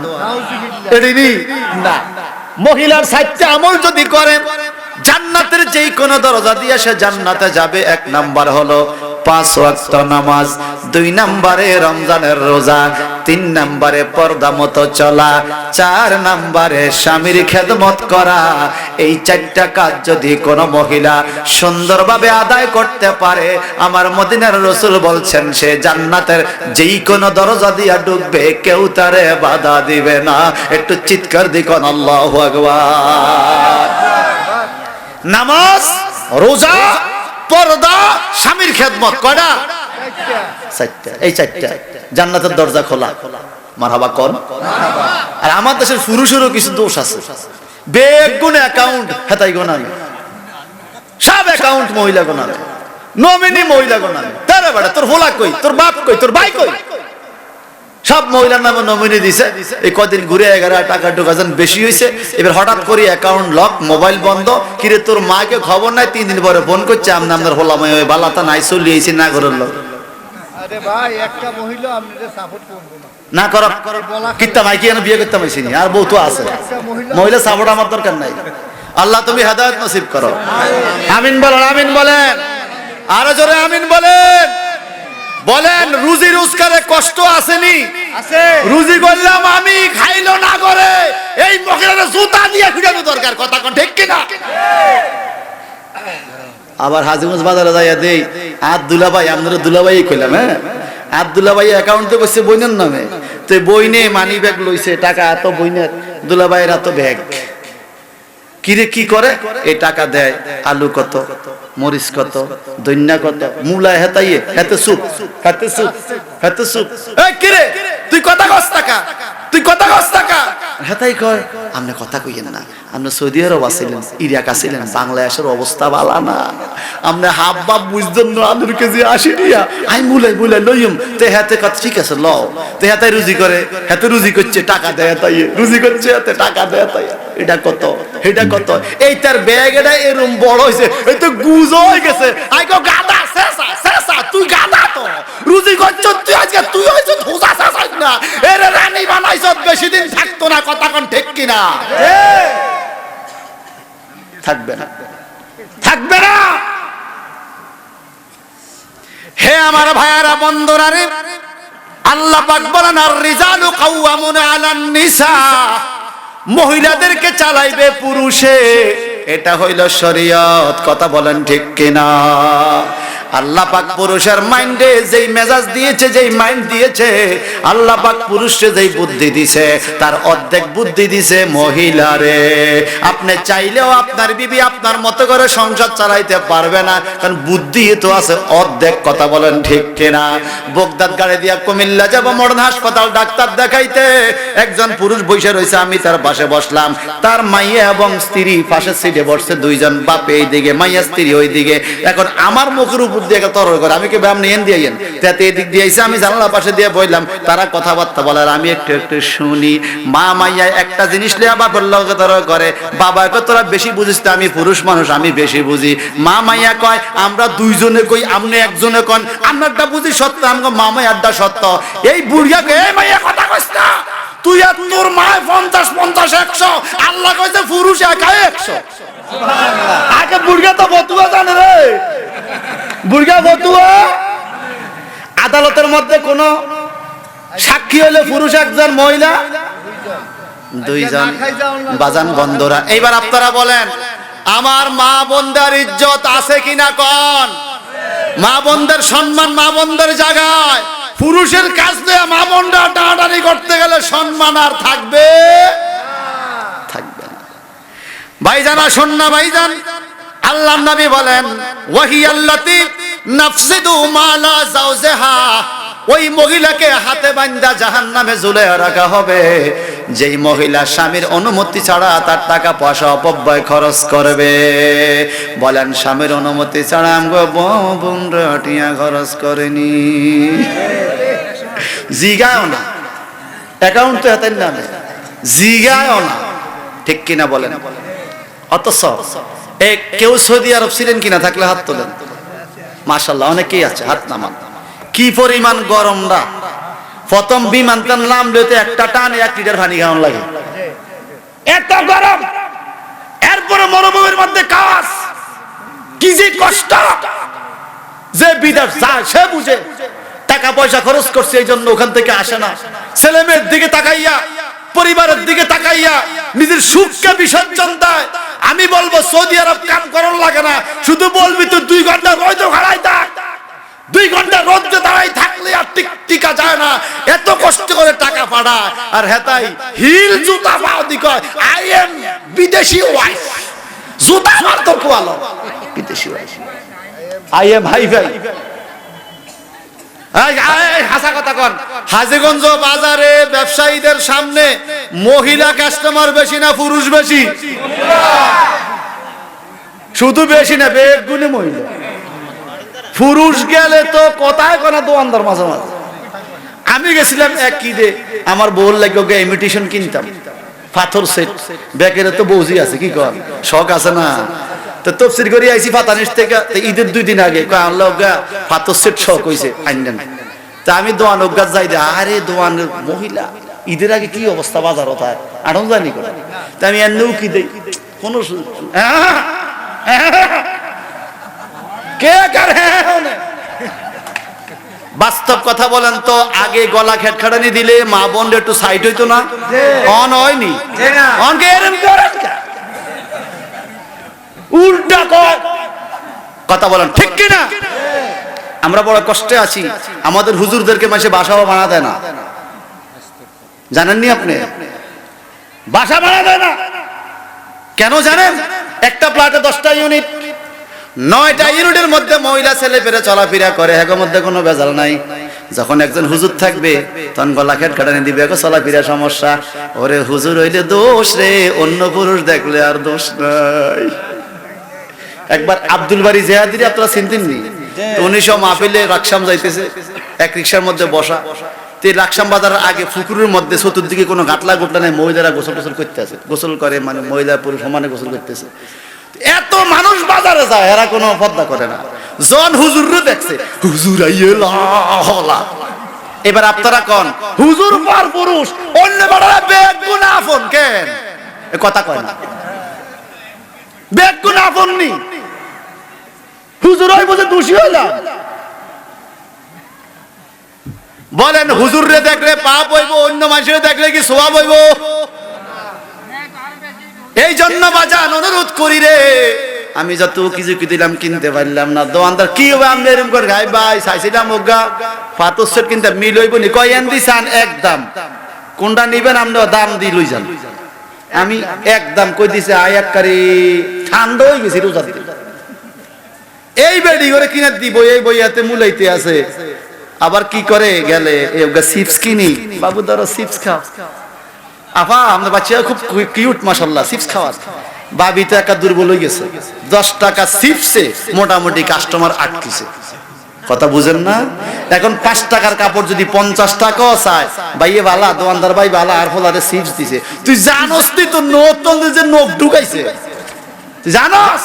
এডিনি না। মহিলার 60টা আমল যদি করে, জান্নাতের যেই কোন দরজা দিয়ে সে জান্নাতে যাবে। 1 নাম্বার হলো 5 ওয়াক্ত নামাজ, 2 নম্বরে রমজানের রোজা, 3 নম্বরে পর্দা মতো চলা, 4 নম্বরে স্বামীর খেদমত করা। এই 4টা কাজ যদি কোন মহিলা সুন্দরভাবে আদায় করতে পারে, আমার মদিনার রাসূল বলছেন সে জান্নাতের যেই কোন দরজা দিয়া ঢুকবে, কেউ তারে বাধা দিবে না। একটু চিৎকার দিকন আল্লাহু আকবার। নামাজ, রোজা, পর্দা, স্বামীর খেদমত, কয়টা? 4টা। এই 4টা জান্নাতের দরজা খোলা। মারহাবা কোন। আর আমার দেশের পুরুষেরও কিছু দোষ আছে, বেগুন অ্যাকাউন্ট হেতাই গোনালে, সব অ্যাকাউন্ট মহিলা গোনালে, নমিনি মহিলা গোনালে। তারে বেটা তোর হোলা কই, তোর বাপ কই, তোর ভাই কই? সব মহিলার নামে নমিনি দিছে। এই কদিন ঘুরে 11 টাকা ঢোকাছেন বেশি হয়েছে। এবার হঠাৎ করে অ্যাকাউন্ট লক, মোবাইল বন্ধ। কিরে তোর মাকে খবর নাই? 3 দিন পরে ফোন করছে, আপনার হোলাময় ওই বালাতা নাই চলিয়েছি না ঘরের লোক। আরে ভাই, একটা মহিলা আপনাদের সাপোর্ট করবে না না। কর কিত্তা মাইকি এনে বিয়ে করতে পাইছি নি, আর বউ তো আছে। মহিলা সাপোর্ট আমার দরকার নাই। আল্লাহ তুমি হেদায়েত নসিব করো। আমিন বলেন, আমিন বলেন, আরো জোরে আমিন বলেন। বলেন, রুজি রোজগারে কষ্ট আসেনি? আছে। রুজি করলাম আমি, খাইলো না করে এই মহিলার জুতা দিয়ে ফিরানো দরকার। কথা কোন ঠিক কিনা? আবার হাজিগঞ্জ বাজারে যাইয়া দেই, আব্দুল্লাহ ভাই, আপনারা দুলাভাই কইলাম, হ্যাঁ আব্দুল্লাহ ভাই অ্যাকাউন্টে করছে বইনের নামে, তো বইনে মানি ব্যাগ লইছে, টাকা এত বইনের, দুলাভাইয়ের এত ব্যাগ। কিরে কি করে? এই টাকা দেয়, আলু কত, মরিচ কত, দইন্না কত, মূলা হেতাইয়ে, হেতে সুপ, হেতে সুপ, হেতে সুপ। এই কিরে তুই কথা কস টাকা, তুই কথা কস টাকা। হেতাই কয়, আপনি কথা কইয়েন না, আপনি সৌদি আরব আছিলেন, ইরাক আছিলেন, বাংলাদেশের অবস্থা ভালো না, আপনি হাফ বাপ বুঝতেন না, আলুর কেজি 80 টাকা, আই মুলাই মুলাই লইম। তে হাতে কথা ঠিক আছে লও, তে হাতে রুজি করে, হাতে রুজি করছে, টাকা দেয় হেতাইয়ে, রুজি করছে হাতে টাকা দেয় হেতাইয়ে। এটা কত, এটা কত, এই তার ব্যাগ এটা এরম বড় হইছে, এই তো গুজ হয়ে গেছে। আই গো গাদা, শেষা শেষা, তুই গাদা তো রুজি করছ তুই, আজকে তুই হইছ ধোসা শেষাস না, এর রানী বানাইছ, বেশি দিন থাকতো না। কথা কোন ঠিক কিনা? থাকবে না, থাকবে না। হে আমার ভাইয়ারা, বন্ধুরা রে, আল্লাহ পাক বলেন, আর রিজালু কাওয়ামুনা আলান নিসা, মহিলাদেরকে চালাইবে পুরুষে, এটা হইল শরীয়ত। কথা বলেন ঠিক কিনা? আল্লাহ পাক পুরুষের মাইন্ডে যেই মেজাজ দিয়েছে, যেই মাইন্ড দিয়েছে, আল্লাহ পাক পুরুষকে যেই বুদ্ধি দিয়েছে তার অর্ধেক বুদ্ধি দিয়েছে মহিলারে। আপনি চাইলেও আপনার বিবি আপনার মতো করে সংসার চালাইতে পারবে না, কারণ বুদ্ধি তো আছে অর্ধেক। কথা বলেন ঠিক কিনা? বগদাদ গাড়ি দিয়া কুমিল্লা যাব মডার্ন হাসপাতাল ডাক্তার দেখাইতে, একজন পুরুষ বসে রয়েছে, আমি তার পাশে বসলাম, তার মাইয়া এবং স্ত্রী পাশের সিটে বসছে, দুইজন বাপ এই দিকে, মাইয়া স্ত্রী ওই দিকে। এখন আমার মুখের উপর দিয়ে তরল করে, আমি কি ব্যায়াম নিয়ে দিয়ে তাতে এদিক দিয়ে এসে আমি জানলা পাশে দিয়ে বললাম, তারা কথাবার্তা বলার আমি একটু একটু শুনি। মা মাইয়া একটা জিনিস লিয়া বাবার লগে তরল করে, বাবাকে তোরা বেশি বুঝিস, আমি পুরুষ মানুষ আমি বেশি বুঝি। মা মাইয়া কয় আমরা দুইজনে কই, আপনি একজনে কন, আমারটা বুঝি সত্য, আমাকে মা মাইয়ারটা সত্য। এই বুড়িয়াকে এই মাইয়া কথা কইস না, তুই আর তোর মায় 50 100, আল্লাহ কইছে পুরুষ একাই 100। আগে বুড়িয়া তো বতুয়া জানে রে, বুড়িয়া বতুয়া। আদালতের মধ্যে কোন সাক্ষী হলে পুরুষ একজন, মহিলা দুইজন। বাজান বন্ধুরা, এইবার আপনারা বলেন আমার মা বোনদের ইজ্জত আছে কিনা কোন? মা বোনদের সম্মান মা বোনদের জায়গায়। পুরুষের কাছ দিয়ে মা বোনরা টানাটানি করতে গেলে সম্মান আর থাকবে থাকবে না। ভাইজান আসুন না ভাইজান, আল্লাহর নবী বলেন ওয়াহিয়াল্লাতী নাফসিদু মালা যাওজাহা, ওই মহিলাকে হাতে বাঁধা জাহান্নামে ঝুলিয়ে রাখা হবে যেই মহিলা স্বামীর অনুমতি ছাড়া তার টাকা পয়সা অপব্যয় খরচ করবে। বলেন স্বামীর অনুমতি ছাড়া আমগো বোনরা টিয়া খরচ করেনি, জিগাও না, অ্যাকাউন্ট তো হাতের নামে, জিগাও না, ঠিক কিনা বলেন? অথচ কেউ সৌদি আরব ছিলেন কিনা, থাকলে হাত তোলেন। মাশাআল্লাহ অনেকেই আছে, হাত নামান। কি পরিমাণ গরম না, প্রথম বিমান টান নামলে তো একটা টানে 1 লিটার পানি খাওয়ান লাগে, এত গরম। এরপরে মরুভূমির মধ্যে কাজ, কি যে কষ্ট, যে বিদেশ যায় সে বুঝে। টাকা পয়সা খরচ করছে এই জন্য ওখান থেকে আসে না, ছেলে মেয়ের দিকে তাকাইয়া, পরিবারের দিকে তাকাইয়া নিজের সুখকে বিসর্জন দেয়। আমি বলবো সৌদি আরব কাম করার লাগে না, শুধু বলবি তো 2 ঘন্টা রোদ খাড়াই থাক, 2 ঘন্টা রোদ্রে দাঁড়াই থাকলে আর টিকা যায় না, এত কষ্ট করে টাকা পাঠায়। আর হেতাই হিল জুতা পাও দি কয় আই এম বিদেশি ওয়াইফ, জুতা মার তো কোয়ালো বিদেশি ওয়াইফ, আই এম হাই ভাই। হাসা কথা কন, হাজীগঞ্জ বাজারে ব্যবসায়ীদের সামনে মহিলা কাস্টমার বেশি না পুরুষ বেশি? শুধু বেশি না, বেগুনে মহিলা। পুরুষ গেলে তো কথায় কোনা দোকানদার মাঝে মাঝে। আমি গেছিলাম এক ঈদে, আমার বউর লাগে ওকে ইমিটেশন কিনতাম, পাথর সেট, ব্যাকেরে তো বৌজি আছে, কি কর শখ আছে না। তো তফসির করে আইছি ফাতানিস থেকে, ঈদের 2 দিন আগে আল্লাহ ওগা পাথর সেট শখ হয়েছে আইনেন। তা আমি দোয়ান ওগা যাই দে, আরে দোয়ান মহিলা ঈদের আগে কি অবস্থা বাজার হতায় আড়ন জানি করে। তা আমি এমনিও কি দেই কোন কে করে। বাস্তব কথা বলেন তো, আগে গলা খেটখাটানি দিলে মা বোন একটু সাইড হইতো না? অন হয়নি, অনকে এরম করেন উল্টা কথা বলেন, ঠিক কিনা? আমরা বড় কষ্টে আছি, আমাদের হুজুরদেরকে মাসে বাসাও বানা দেয় না, জানেননি আপনি? বাসা বানা দেয় না কেন জানেন? একটা প্লাটে 10টা ইউনিট, 9টা ইউনিটের মধ্যে মহিলা ছেলে পেরে চলাফেরা করে, এর মধ্যে কোনো ভেজাল নাই। যখন একজন হুজুর থাকবে তখন গলা খেটখাটানি দিবে, চলাফেরা সমস্যা। ওরে হুজুর হইলে দোষ রে, অন্য পুরুষ দেখলে আর দোষ নাই। একবার আব্দুল বারী জেহাদিরি আপনারা চিনতেন নি? 1900 মাহফিলে রাকসাম যাইতেছে, এক রিকশার মধ্যে বসা। রাকসাম বাজারের আগে পুকুরের মধ্যে চতুর্দিকে কোনো গাটলা গোটলা নাই, মহিলারা গোসল টোসল করতে আছে, গোসল করে, মানে মহিলা পুরুষ সমানে গোসল করতেছে। এত মানুষ বাজারে যায়, এরা কোনো পর্দা করে না। জন হুজুরও দেখছে, হুজুর আইলা। এবার আপনারা কোন হুজুর পর পুরুষ, অন্য বাড়ারা বেগুন আপন কেন এ কথা কয় না? বেগুন আপন নি, হুজুর ওই বুঝে দোষী হইলাম। বলেন হুজুর রে দেখলে পাপ হইব, অন্য মানুষের দেখলে কি সওয়াব হইব? এই জন্য বাজান অনুরোধ করি রে, আমি যত কিছু কি দিলাম কিনতে পারলাম না। দোকানদার কি হবে আমি এরকম করে গাই ভাই চাইছিলাম ওগা পাথর সেট কিনতে মিল হইব নি, কয় এন দিছান এক দাম, কোনটা নিবেন আমরা দাম দি লই যান। আমি এক দাম কই দিছে আয়াক্কারি ঠান্ডা হয়ে গেছি রোজা দিতে। এই বেডি করে কিনে দিব এই বইয়াতে মুলাইতে আছে। আবার কি করে গেলে চিপস কিনি, বাবু ধরো চিপস খাও। আফা আমাদের বাচ্চা খুব কিউট মাশাআল্লাহ, চিপস খাওয়া। বাবি তো একটা দুর্বল হয়ে গেছে, 10 টাকা চিপসে মোটামুটি কাস্টমার আটকিছে। কথা বুঝেন না? এখন 5 টাকার কাপড় যদি 50 টাকাও চায়, ভাইয়ে বালা দোকানদার ভাই বালা আর ফলারে চিপস দিছে। তুই জানোস তুই তো নতুন যে নখ ঢুকাইছে, তুই জানোস?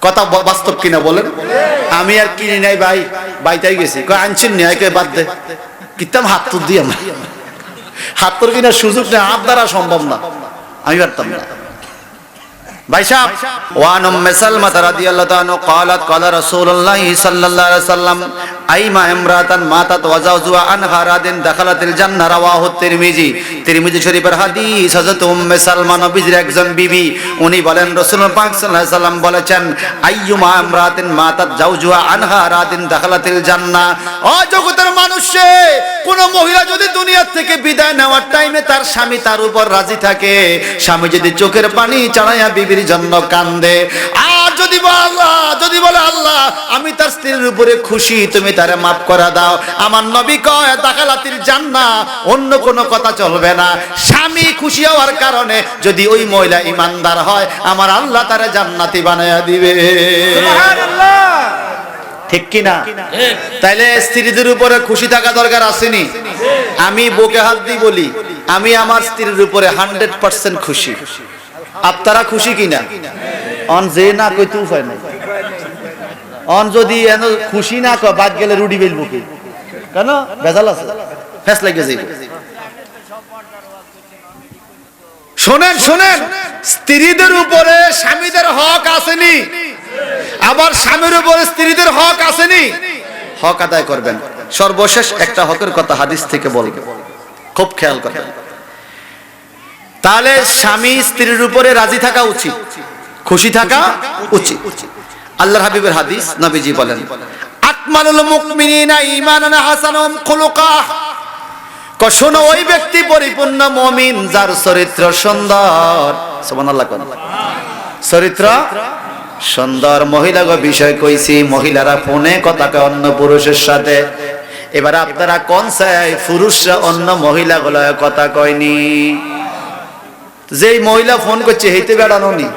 কথা বাস্তব কিনা বলেন? আমি আর কিনি নাই ভাই, বাইতাই গেছি, কয় আনছেন নি, কয় বাদ দে, কিতাম হাত তুল দিয়ে আমার হাত তোর কিনার সুযোগ নেই, হাত দ্বারা সম্ভব না, আমি পারতাম না। ভাই সাহেব, ওয়ান উম্মে সালমা রাদিয়াল্লাহু তাআলা قالت قال رسول الله صلى الله عليه وسلم আইমা ইমরাতান মাতাত ওয়া যাওজুহা আনহা রাদিন দাখালাতিল জান্নাহ, রাওয়াহু তিরমিজি। তিরমিজি শরীফের হাদিস। হযরত উম্মে সালমা নবীজির একজন বিবি, উনি বলেন রাসূলুল্লাহ পাক সাল্লাল্লাহু আলাইহি সাল্লাম বলেছেন আইয়ুমা ইমরাতিন মাতাত যাওজুহা আনহা রাদিন দাখালাতিল জান্নাহ। ও জগতের মানুষে, কোন মহিলা যদি দুনিয়া থেকে বিদায় নেওয়ার টাইমে তার স্বামী তার উপর রাজি থাকে, স্বামী যদি চোখের পানি চালায়া বিবির জন্য কান্দে, আর যদি বলে আল্লাহ আমি তার স্ত্রীর উপরে খুশি, তুমি তারে মাফ করে দাও, আমার নবী কয় দাখালাতিল জান্নাহ, অন্য কোনো কথা চলবে না। স্বামী খুশি হওয়ার কারণে যদি ওই মহিলা ইমানদার হয়, আমার আল্লাহ তারে জান্নাতি বানায়া দিবে। সুবহানাল্লাহ, ঠিক কি না? তাইলে স্ত্রীদের উপরে খুশি থাকা দরকার আসেনি? আমি বুকে হাত দিয়ে বলি, আমি আমার স্ত্রীর উপরে 100% খুশি। আপনারা খুশি কিনা? অন যে না কইতে উপায় নাই। অন যদি এন খুশি না কয়, বাদ গেলে রুডি বেলবো কি? কেন ভেজাল আছে, ফেস লাগে যাইব। শোনেন শোনেন, স্ত্রীদের উপরে স্বামীদের হক আসেনি, আবার স্বামীর উপরে স্ত্রীদের হক আসেনি। হক আদায় করবেন। সর্বশেষ একটা হকের কথা হাদিস থেকে বলবে, খুব খেয়াল করবেন। তাহলে স্বামী স্ত্রীর উপরে রাজি থাকা উচিত, খুশি থাকা উচিত। আল্লাহর হাবিবের হাদিস, নবীজি বলেন আকমালুল মুমিনিনা ঈমানান হাসানুম খুলুকা। শোনো, ওই ব্যক্তি পরিপূর্ণ মুমিন যার চরিত্র সুন্দর। সুবহানাল্লাহ। চরিত্র সুন্দর। মহিলাগো বিষয় কইছি, মহিলারা ফোনে কথা কয় অন্য পুরুষের সাথে। এবার আপনারা কোন চাই, পুরুষরা অন্য মহিলাগুলো কথা কয়নি? যেই মহিলা ফোন করছে হেইতে বেড়ানো নি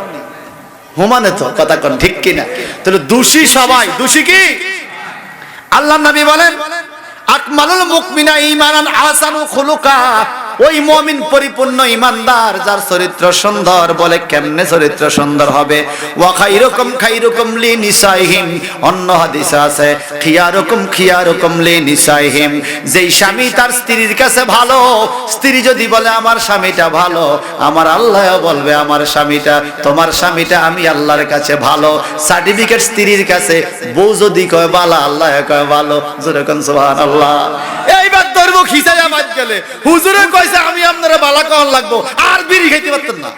হুমানে তো কথা কন, ঠিক কিনা? তাহলে দোষী সবাই। দোষী কি? আল্লাহ নবী বলেন আকমালুল মুমিনা ঈমানান আহসানু খুলুকা। ওই মুমিন পরিপূর্ণ ইমানদার যার চরিত্র সুন্দর। বলে কেমনে চরিত্র সুন্দর হবে? ওয়া খাইরুকুম লিনিসাইহিম। অন্য হাদিসে আছে খিয়ারুকুম লিনিসাইহিম। যেই স্বামী তার স্ত্রীর কাছে ভালো, স্ত্রী যদি বলে আমার স্বামীটা ভালো, আমার আল্লাহ বলবে আমার স্বামীটা, তোমার স্বামীটা আমি আল্লাহর কাছে ভালো। সার্টিফিকেট স্ত্রীর কাছে। বউ যদি কয় ভালো, আল্লাহ কয় ভালো। জোরে কোন সুবহানাল্লাহ। এইবার ধরবো খিসাইয়া বাদ গেলে হুজুরে কইছে আমি আপনারা বালা কল লাগবো, আর বিড়ি খাইতে পারতেন না।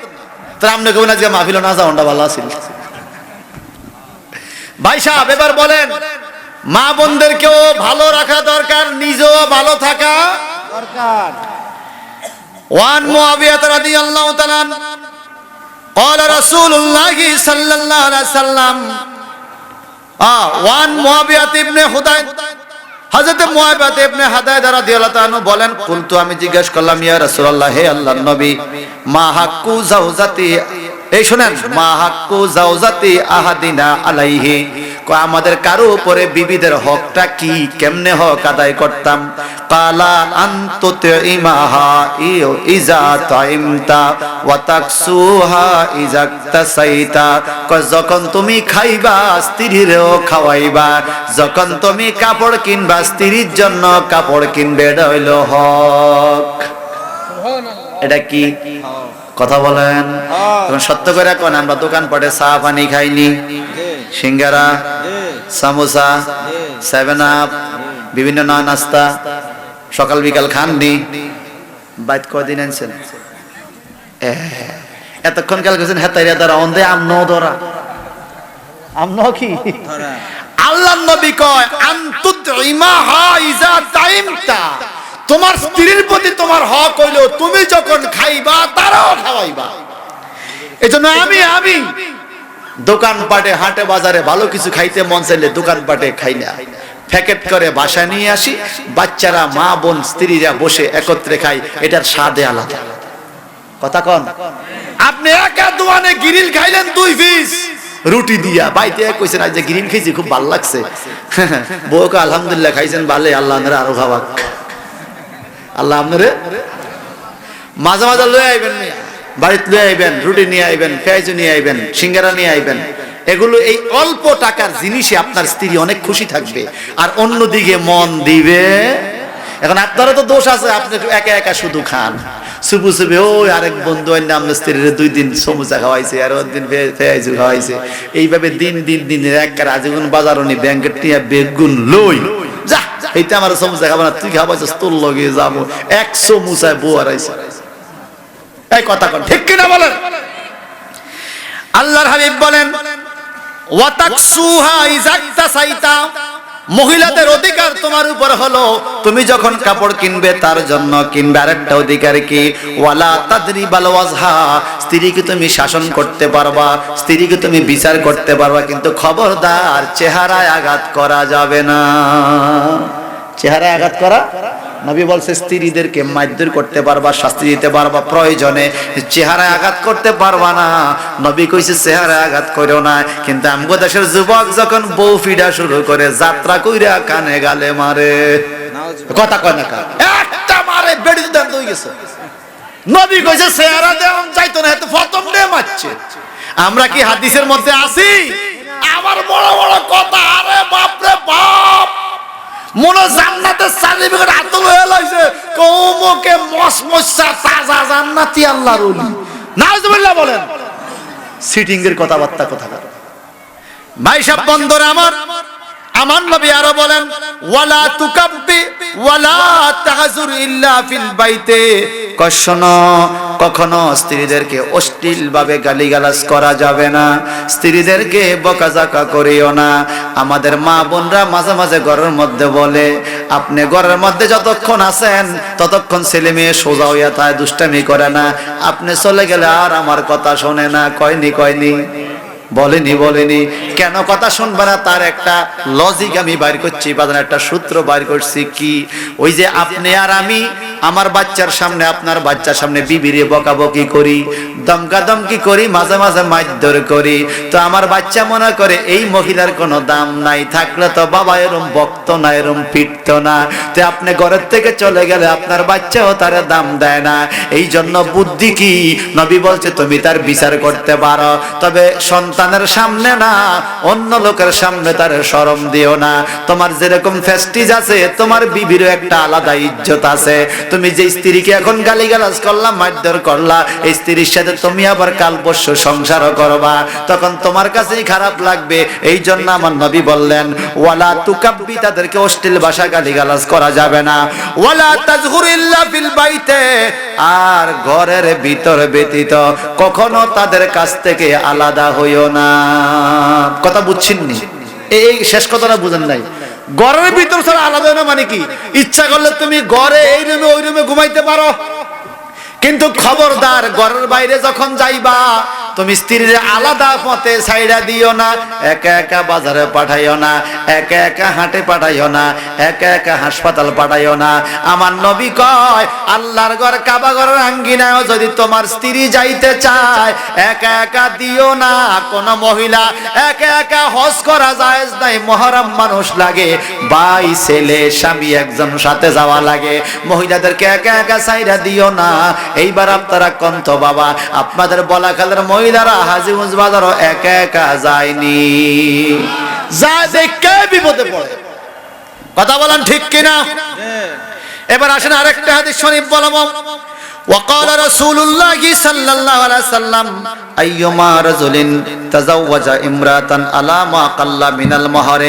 তার আমনে কইনা যে মাহফিল না যাওয়াটা ভালো ছিল। ভাই সাহেব, এবার বলেন মা বোনদেরকেও ভালো রাখা দরকার, নিজেও ভালো থাকা দরকার। ওয়ান মুআবিয়া রাদিয়াল্লাহু তাআলা قال رسول الله صلى الله عليه وسلم ওয়ান মুআবিয়া ইবনে হুদাইদ। হযরত মুআবিয়া ইবনে হুদাইদ রাদিয়াল্লাহু তাআলা বলেন কুলতু, আমি জিজ্ঞেস করলাম ইয়া রাসূলুল্লাহ, হে আল্লাহর নবী, মা হাক্কু জাওজাতি, এই শুনেন, মা হাক্কু জাওজাতি আহাদিনা আলাইহি, কয় আমাদের কারো উপরে বিবিদের হকটা কি, কেমনে হক আদায় করতাম? কালা আনতুতিমাহা ইজা তাইমতা ওয়া তাকসুহা ইজা তাসাইতা। কয় যখন তুমি খাইবা স্ত্রীরেও খাওয়াইবা, যখন তুমি কাপড় কিনবা স্ত্রীর জন্য কাপড় কিনবে, এটা হইল হক। এটা কি কথা বলেন? সত্য করে কোন, আমরা দোকান পাটে চা পানি খাইনি, সিঙ্গারা, সামোসা, 7 আপ, বিভিন্ন নাস্তা সকাল বিকাল খাননি। বাইত কয়দিন আনছেন? এতক্ষণ কাল গেছেন হেতাইরা দ্বারা অন্ধে আম ন ধরা আমরাও কি আল্লাহর নবী কয় আনতুতইমাহা ইজা তাইমতা, তোমার স্ত্রীর প্রতি তোমার হক হইলো তুমি যখন খাইবা তারাও খাওয়াইবা। এজন্য আমি দোকানপাটে হাটে বাজারে ভালো কিছু খাইতে মন চাইলে দোকানপাটে খাই না, প্যাকেট করে বাসায় নিয়ে আসি, বাচ্চারা মা বোন স্ত্রীরা বসে একত্রে খাই, এটার স্বাদে আলাদা। কথা কন, আপনি একা দোকানে গ্রিল খাইলেন 2 পিস রুটি দিয়া, বাইতে কইছেন আজ যে গ্রিল খেয়েছি খুব ভালো লাগছে, বউকে আলহামদুলিল্লাহ খাইছেন ভালো, আল্লাহ আপনারা আরো খাওয়াক, আল্লাহ আপনারে মাঝে মাঝে লয়ে আইবেন, বাড়িতে লয়ে আইবেন, রুটি নিয়ে আইবেন, পেঁয়াজ নিয়ে আইবেন, সিঙ্গারা নিয়ে আইবেন। এগুলো এই অল্প টাকার জিনিসে আপনার স্ত্রী অনেক খুশি থাকবে আর অন্যদিকে মন দিবে। এখন আপনারও তো দোষ আছে, আপনি একা একা শুধু খান, সুবু সুবে ওই আরেক বন্ধু আপনার স্ত্রীর 2 দিন সমুচা খাওয়াইছে আর 1 দিন পেঁয়াজ খাওয়াইছে, এইভাবে দিন এক আজীবন বাজারনি ব্যাংকের টিয়া বেগুন লই যা, এইটা আমার সমুচা খাবো না, তুই খাওয়াইছিস তোর লগে যাবো, 100 মুচায় বউ হারাইছে। এই কথা কোন ঠিক কিনা বলেন? আল্লাহর হাবিব বলেন ওয়াতাকসুহা ইযাক্তাসাইতা, মহিলাদের অধিকার তোমার উপর হলো তুমি যখন কাপড় কিনবে তার জন্য কিনবে। আরেকটা অধিকার কি, ওয়ালা তাদরিবাল ওয়াজহা, স্ত্রীকে তুমি শাসন করতে পারবা, স্ত্রীকে তুমি বিচার করতে পারবা, কিন্তু খবরদার চেহারায় আঘাত করা যাবে না। চেহারায় আঘাত করা, নবী বলছে স্ত্রীদেরকে মারধর করতে পারবা, শাস্তি দিতে পারবা, প্রয়োজনে চেহারায় আঘাত করতে পারবা না। নবী কইছে চেহারায় আঘাত করো না, কিন্তু আমগো দেশের যুবক যখন বউ ফিডা শুরু করে যাত্রা কইরা কানে গালে মারে, কথা কয় না, একটা মারে বেড়ি দান হয়ে গেছে। নবী কইছে চেহারা দেওয়া চাইতো না, এত প্রথম ডে মারছে। আমরা কি হাদিসের মধ্যে আছি? আমার বড় বড় কথা, আরে বাপ রে বাপ, মনে জান্নাতের সার্টিফিকেট হাতে লয়ে লাইছে, কওমকে মসমসা তাজা জান্নাতি আল্লাহর ওলি, নাউজুবিল্লাহ বলেন। সিটিং এর কথাবার্তা কোথাকার ভাই সাহেব বন্ধুরা আমার নবী আরো বলেন ওয়ালা তুকাব্বি ওয়ালা তাহজুর ইল্লা ফিল বাইতে, কখনো স্ত্রীদেরকে অশ্লীল ভাবে গালিগালাজ করা যাবে না, স্ত্রীদেরকে বকাঝকা করিও না। আমাদের মা বোনরা মাঝে মাঝে ঘরের মধ্যে বলে, আপনি ঘরের মধ্যে যতক্ষণ আছেন ততক্ষণ ছেলে মেয়ে সোজা হইয়া থাকে, দুষ্টামি করে না, আপনি চলে গেলে আর আমার কথা শোনে না। কয়নি বলেনি কেন কথা শুনবে না? তার একটা লজিক আমি বাইর করছি, একটা সূত্র বাইর করছি। কি? ওই যে আপনি আর আমি আমার বাচ্চার সামনে আপনার বাচ্চার সামনে বিবিরে বকাবকি করি, দমকাদমকি করি, মাঝে মাঝে মারধর করি, তো আমার বাচ্চা মনে করে এই মহিলার কোনো দাম নাই, থাকলে তো বাবা এরম বকতো না, এরম পিটতো না। তো আপনি ঘরের থেকে চলে গেলে আপনার বাচ্চাও তার দাম দেয় না। এই জন্য বুদ্ধি কি, নবী বলছে তুমি তার বিচার করতে পারো, তবে সন্তানের সামনে না, অন্য লোকের সামনে তার শরম দিও না। তোমার যেরকম ফেস্টিজ আছে, তোমার বিবিরও একটা আলাদা ইজ্জত আছে। তুমি যে স্ত্রীকে এখন গালিগালাজ করলা, মারধর করলা, এই স্ত্রীর সাথে তুমি আবার কাল পরশু সংসারও করবা, তখন তোমার কাছেই খারাপ লাগবে। এই জন্য আমার নবী বললেন ওয়ালা তুকাব্বি, তাদেরকে অশ্লীল ভাষা গালিগালাজ করা যাবে না। ওয়ালা তাজহুর ইল্লা ফিল বাইতে, আর ঘরের ভিতর ব্যতীত কখনো তাদের কাছ থেকে আলাদা হইও না। কথা বুঝছেননি? এই শেষ কথাটা বুঝেন নাই? ঘরের ভিতর ছাড়া আলাদা না মানে কি? ইচ্ছা করলে তুমি ঘরে এই রুমে ওই রুমে ঘুমাইতে পারো, কিন্তু খবরদার ঘরের বাইরে যখন যাইবা তুমি স্ত্রীর আলাদা পথে ছাইড়া দিও না, একা একা বাজারে পাঠাইও না, একা একা হাটে পাঠাইও না, একা একা হাসপাতাল পাঠাইও না। আমার নবী কয় আল্লাহর ঘর কাবা ঘরের আঙ্গিনায় যদি তোমার স্ত্রী যাইতে চায়, একা একা দিও না। কোন মহিলা একা একা হজ করা জায়েজ নাই, মুহররম মানুষ লাগে, ভাই ছেলে স্বামী একজন সাথে যাওয়া লাগে। মহিলাদেরকে একা একা ছাইড়া দিও না। এইবার আপনারা কন্ত বাবা, আপনাদের বলাখালের মহিলারা হাজীগঞ্জ বাজারও একা একা যায়নি, যা দেখে বিপদে পড়ে। কথা বলেন ঠিক কিনা? এবার আসেন আরেকটা হাদিস শরীফ বলবো। وقال رسول الله صلى الله عليه وسلم أيما رجل تزوج امرأة على ما قل من المهر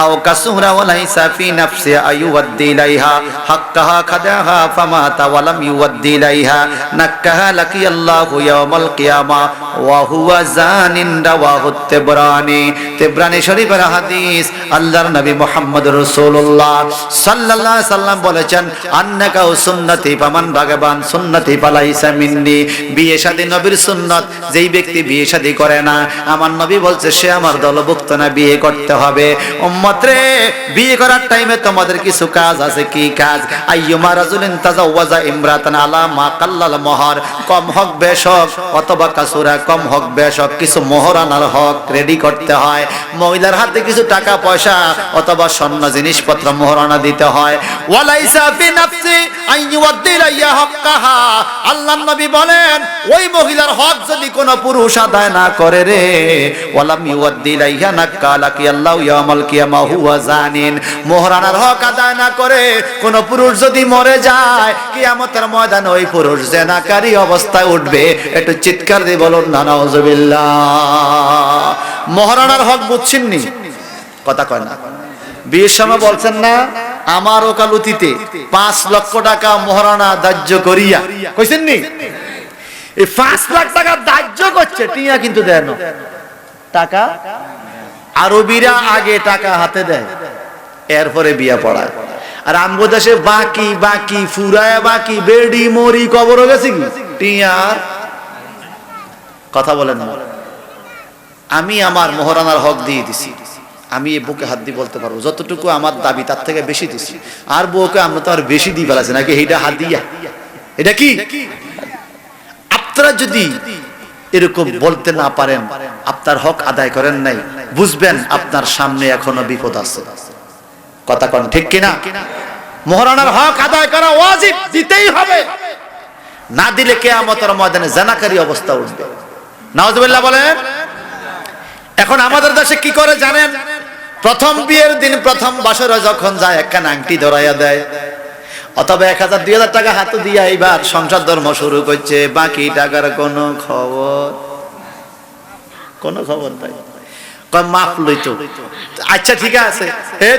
أو كسر وليس في نفسه أن يودي إليها حقها خدعها فمات ولم يودي إليها نكها لقي الله يوم القيامة ওয়া হুয়া জানিন রাওয়াহু তিবরানি। তিবরানি শরীফের হাদিস। আল্লাহর নবী মুহাম্মদ রাসূলুল্লাহ সাল্লাল্লাহু আলাইহি সাল্লাম বলেছেন, আন্নাকা সুন্নতি ফামান ভাগাবান সুন্নতি ফালাইসা মিন্নি। বিয়ে শাদী নবীর সুন্নাত, যেই ব্যক্তি বিয়ে শাদী করে না, আমার নবী বলছে সে আমার দলভুক্ত না। বিয়ে করতে হবে। উম্মত রে, বিয়ে করার টাইমে তোমাদের কিছু কাজ আছে। কি কাজ? আইয়ুমা রাজুলিন তাজাওয়াজা ইমরাতান আলা মা কাল্লাল মোহর, কম হক বেশ হক অথবা কাসুরা, কম হক বেশ হক কিছু মোহরানার হক রেডি করতে হয়। মহিলার হাতে কিছু টাকা পয়সা অথবা স্বর্ণ জিনিসপত্র মোহরানা দিতে হয়। ওয়ালাইসা ফি নাফসি আইয়ুদ্দিলা ইয়া হাক্কাহা। আল্লাহর নবী বলেন, ওই মহিলার হক যদি কোনো পুরুষ আদায় না করে রে, ওয়ালাম ইউদ্দিলা ইয়া নাকালাকি আল্লাহু ইয়াউমাল কিয়ামা হুয়া জানিন। মোহরানার হক আদায় না করে কোন পুরুষ যদি মরে যায়, কিয়ামতের ময়দানে ওই পুরুষ জেনাকারী অবস্থায় উঠবে। একটু চিৎকার দিয়ে বলুন না নাউজুবিল্লাহ। মোহরানার হক বুঝছেননি? কথা কয় না। বিয়ের সময় বলছেন না, আমার ওকালতিতে 5 লক্ষ টাকা মোহরানা ধার্য করিয়া, কইছেন নি? এই 5 লাখ টাকা ধার্য করছে, টিয়া কিন্তু দেয় না টাকা। আরবিরা আগে টাকা হাতে দেয়, এরপরে বিয়া পড়ায়। আর আমগো দেশে বাকি বাকি ফুরায় বাকি বেডি মরি কবর গেছে কি টিয়ার। কথা বলেন না। আমি আমার মোহরানার হক দিয়ে দিছি। আমি এই বুকে হাত দিয়ে বলতে পারবো, যতটুকু আমার দাবি তার থেকে বেশি দিছি। আর বউকে আমরা তো আর বেশি দিয়ে ফেলাছি নাকি? এইটা হাত দিয়া, এটা কি? আপনারা যদি এরকম বলতে না পারেন, আপনার হক আদায় করেন নাই, বুঝবেন আপনার সামনে এখনো বিপদ আছে। কথা কোন ঠিক কিনা? মোহরানার হক আদায় করা ওয়াজিব, দিতেই হবে। না দিলে কিয়ামতের ময়দানে জানাকারী অবস্থা উঠবে। নাউজুবিল্লাহ বলেন। এখন আমাদের দেশে কি করে জানেন? প্রথম বিয়ের দিন প্রথম বাসরে যখন যায়, একখান আংটি ধরাইয়া দেয় অথবা 1000 2000 টাকা হাতে দিয়া এইবার সংসার ধর্ম শুরু করছে। বাকি টাকার কোনো খবর নাই। মাফ লইতো, আচ্ছা ঠিক আছে,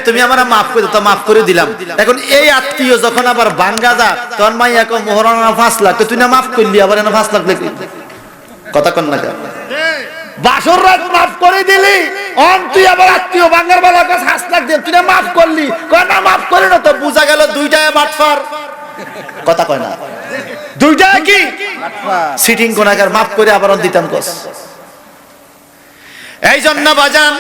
তুমি আমার মাফ করে তো মাফ করে দিলাম। এখন এই আত্মীয় যখন আবার বাঙ্গা যা, তখন মাইয়া কো মোহরানা 5 লাখ, তুই না মাফ করলি, আবার 5 লাখ লিখলি। কথা কন না? বাসর রাত মাফ করে দিলি, অন তুই আবার আত্মীয় বাঙ্গার বালার কাছে 5 লাখ দিলি, তুই না মাফ করলি। কয় না মাফ করে না, তো বুঝা গেল দুইটায় বাটফার। কথা কয় না? দুইটায় কি সিটিং গুনাহগার, মাফ করে আবার দিতাম কস। এই জন্য বাজান,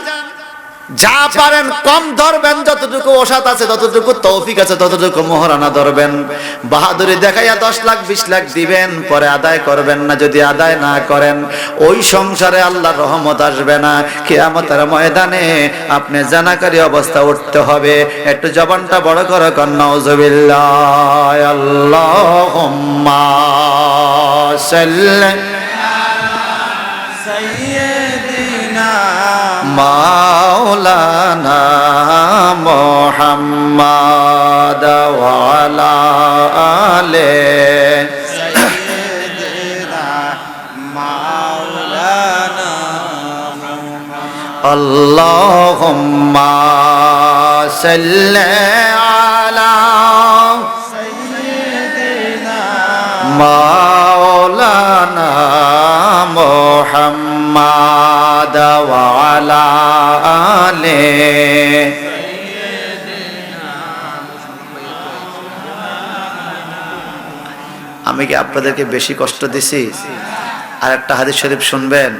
যা পারেন কম ধরবেন, যতটুকু ওসাত আছে, যতটুকু তৌফিক আছে, ততটুকু মোহরানা ধরবেন। বাহাদুরি দেখাইয়া 10 লাখ 20 লাখ দিবেন, পরে আদায় করবেন না। যদি আদায় না করেন, ওই সংসারে আল্লাহর রহমত আসবে না। কিয়ামতের ময়দানে আপনি জানাকারী অবস্থা উঠতে হবে। একটু জবানটা বড় করে কন নাউজুবিল্লাহ। আল্লাহুম্মা সাল্লি মাওলানা মুহাম্মাদ ওয়া আলা আলি সাইয়্যিদিনা মাওলানা মুহাম্মাদ। আল্লাহুম্মা সাল্লি আলা সাইয়্যিদিনা মাওলানা মুহাম্মাদ ওয়া আলা আলি সাইয়্যিদিনা। আমি কি আপনাদেরকে বেশি কষ্ট দিছি? আর একটা হাদিস শরীফ শুনবেন।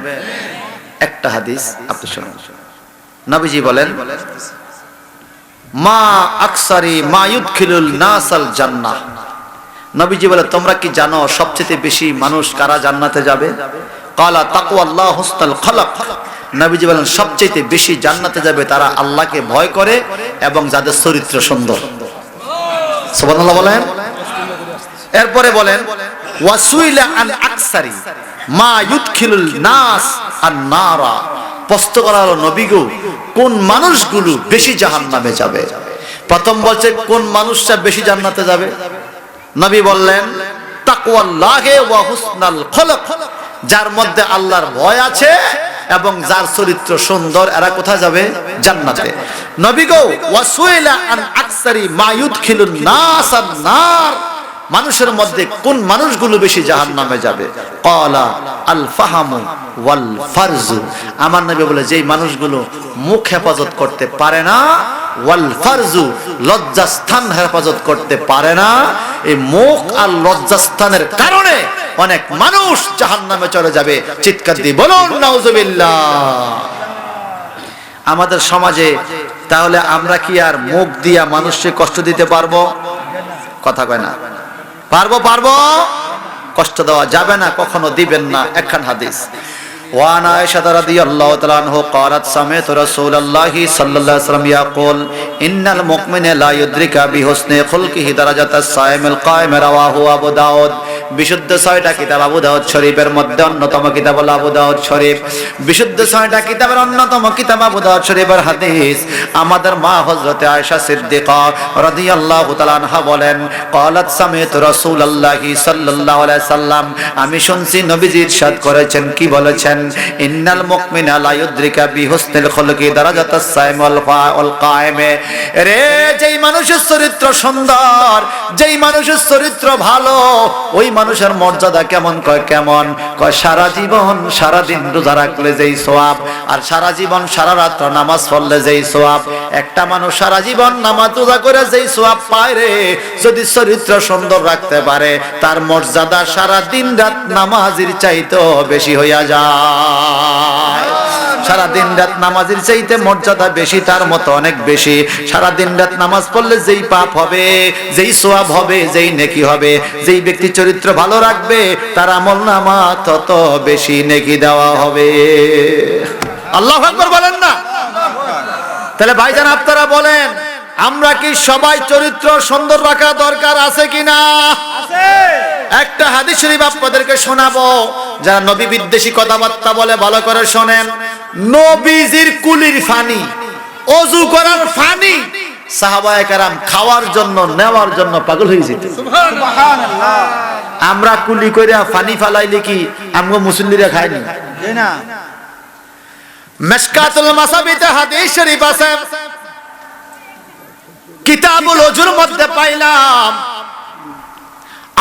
একটা হাদিস আপনি শুনুন। নবীজি বলেন, মা আকসারি মা ইউদখিলুল নাসাল জান্নাহ। নবীজি বলে, তোমরা কি জানো সবচেয়ে বেশি মানুষ কারা জান্নাতে যাবে? কালা তাকওয়াল্লাহ হুসনাল খলক। নবীজি বলেন, সবচেয়ে বেশি জান্নাতে যাবে তারা আল্লাহকে ভয় করে এবং যাদের চরিত্র সুন্দর। সুবহানাল্লাহ বলেন। এরপরে বলেন, ওয়াসুইলা আন আকসারি মা ইউদখিলুল নাস আন-নারা। প্রশ্ন করা হলো, নবী গো, কোন মানুষগুলো বেশি জাহান্নামে যাবে? প্রথম বলছে কোন মানুষটা বেশি জান্নাতে যাবে? নবী বললেন, তাকওয়াল্লাহি ওয়া হুসনাল খলক। যার মধ্যে আল্লাহর ভয় আছে এবং যার চরিত্র সুন্দর, এরা কোথায় যাবে? জান্নাতে। নবী গো, ওয়াসুইলা আন আকসারি মা ইউদখিলুন নাস আন-নার। মানুষের মধ্যে কোন মানুষগুলো বেশি জাহান্নামে যাবে? ক্বালা আল ফাহামু ওয়াল ফারজু। আমার নবী বলে যেই মানুষগুলো মুখ হেফাজত করতে পারে না, ওয়াল ফারজু লজ্জাস্থান হেফাজত করতে পারে না, এই মুখ আর লজ্জাস্থানের কারণে অনেক মানুষ জাহান্নামে চলে যাবে। চিৎকার দিয়ে বলুন নাউজুবিল্লাহ। আমাদের সমাজে তাহলে আমরা কি আর মুখ দিয়া মানুষকে কষ্ট দিতে পারবো? কথা কয় না। পারবো? কষ্ট দেওয়া যাবে না, কখনো দিবেন না। একখান হাদিস, وعن عائشة رضي الله تعالى عنها قالت سمعت رسول الله صلى الله عليه وسلم يقول إن المؤمن لا يدرك بحسن خلقه درجة الصائم القائم رواه أبو داود। বিশুদ্ধ 6টা কিতাব আবু দাউদ শরীফের মধ্যে অন্যতম কিতাব হলো আবু দাউদ শরীফ। বিশুদ্ধ 6টা কিতাবের অন্যতম কিতাব আবু দাউদ শরীফের হাদিস। আমাদের মা হযরতে আয়েশা সিদ্দিকা রাদিয়াল্লাহু তাআলা আনহা বলেন, قالت سمعت رسول الله صلى الله عليه وسلم, আমি শুনছি নবীজি ইরশাদ করেছেন, কি বলেছেন? ইন্নাল মুমিনা লা ইউদরিকা বিহুসনিল খুলুকি দারাজাতাস সাইম ওয়াল কায়েম। রে যেই মানুষের চরিত্র সুন্দর, যেই মানুষের চরিত্র ভালো, ওই মানুষের মর্যাদা কেমন? কেমন? সারা জীবন সারা দিন রোজা রাখলে যেই সওয়াব, আর সারা জীবন সারা রাত নামাজ পড়লে যেই সওয়াব। একটা মানুষ সারা জীবন নামাজ রোজা করে যেই সওয়াব পায় রে, যদি চরিত্র সুন্দর রাখতে পারে, তার মর্যাদা সারা দিন রাত নামাজের চাইতেও বেশি হইয়া যায়। সারা দিন রাত নামাজের চাইতে মর্যাদা বেশি, তার মতো অনেক বেশি। সারা দিন রাত নামাজ পড়লে যেই পাপ হবে, যেই সওয়াব হবে, যেই নেকি হবে, যেই ব্যক্তি চরিত্র ভালো রাখবে, তার আমলনামা তত বেশি নেকি দেওয়া হবে। আল্লাহু আকবার বলেন না? তাহলে ভাইজান আপনারা বলেন, আমরা কি সবাই চরিত্র সুন্দর রাখা দরকার আছে কিনা? আছে। একটা হাদিস শরীফ আপনাদেরকে শোনাবো, যারা নবী বিদ্বেষী কথাবার্তা বলে ভালো করে শোনেন। নবীজির কুলির পানি, ওযু করার পানি সাহাবায়ে কেরাম খাওয়ার জন্য, নেওয়ার জন্য পাগল হয়ে যেত। সুবহানাল্লাহ। আমরা কুলি কইরা পানি ফালাইলে কি আমগো মুসল্লিরা খায়নি? না। মিশকাতুল মাসাবিতে হাদিস শরীফ আছে, কিতাবুল ওযুর মধ্যে পাইলাম,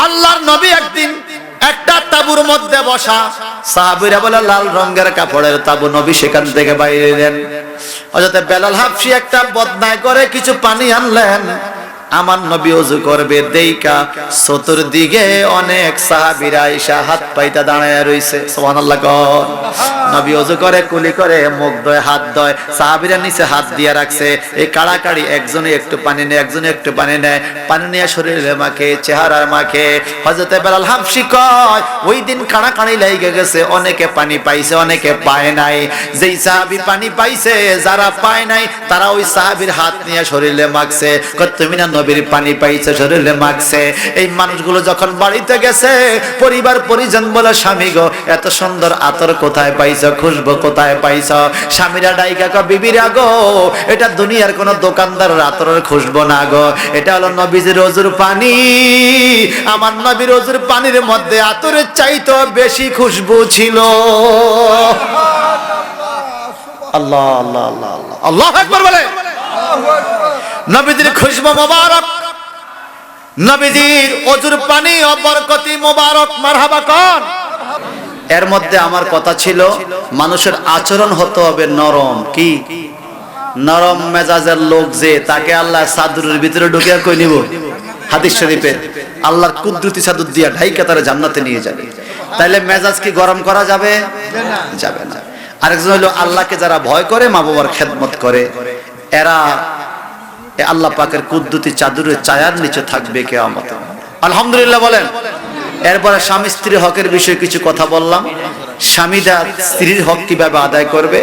আল্লাহর নবী একদিন একটা তাঁবুর মধ্যে বসা, সাহাবীরা বলে লাল রঙের কাপড়ের তাঁবু, নবী সেখান থেকে বাইরে এলেন। হযরত বেলাল হাবশী একটা বদনায় করে কিছু পানি আনলেন, আমার নবী ওযু করবে দেইকা চতুর্দিকে অনেক সাহাবীরা এসে হাত পাইতা দাঁড়ায় রইছে। সুবহানাল্লাহ। নবী ওযু করে, কুলি করে, মুখ ধোয়, হাত ধোয়, সাহাবীরা নিচে হাত দিয়ে রাখছে। এই কাড়াকাড়ি একজনে একটু পানি নেয়, একজনে একটু পানি নেয়, পানি নিয়ে শরীরে মাখে, চেহারার মাখে। হযরত বেলাল হাবশী কয়, ওই দিন কাড়াকাড়ি লেগে গেছে, অনেকে পানি পাইছে, অনেকে পায় নাই। যেই সাহাবী পানি পাইছে, যারা পায় নাই, তারা ওই সাহাবীর হাত নিয়ে শরীরে মাখছে। কয় তুমি না নবীর পানি পাইছে, শরীরে মাখছে। এই মানুষগুলো যখন বাড়িতে গেছে, পরিবার পরিজন বলে, স্বামী গো এত সুন্দর আতর কোথায় পাইছো, খুশবু কোথায় পাইছো? স্বামীরা ডাইকা কয়, বিবিরা গো এটা দুনিয়ার কোন দোকানদারের আতরের খুশবু না গো, এটা হলো নবীজির ওযুর পানি। আমার নবীর ওযুর পানির মধ্যে আতরের চাইতে বেশি খুশবু ছিল। আল্লাহ আল্লাহ আল্লাহ আল্লাহ, আল্লাহু আকবার বলে। নবীজির খুশবু মোবারক, নবীজির ওযুর পানি ও বরকতি মোবারক। মারহাবা কোন? এর মধ্যে আমার কথা ছিল, মানুষের আচরণ হতে হবে নরম। কি? নরম মেজাজের লোক যে, তাকে আল্লাহ চাদরের ভিতরে ঢুকিয়ে কই নিব? হাদিস শরীফে আল্লাহর কুদরতি চাদর দিয়া ঢাইকা তারা জান্নাতে নিয়ে যাবে। তাইলে মেজাজ কি গরম করা যাবে? যাবে না। আরেকজন হলো, আল্লাহকে যারা ভয় করে, মা বাবার খেদমত করে, এরা আল্লাহ পাকের কুদরতি চাদরের ছায়ার নিচে থাকবে কিয়ামতে। আলহামদুলিল্লাহ বলেন। এরপরে স্বামী স্ত্রীর হকের বিষয়ে কিছু কথা বললাম। স্বামীরা স্ত্রীর হক কিভাবে আদায় করবে,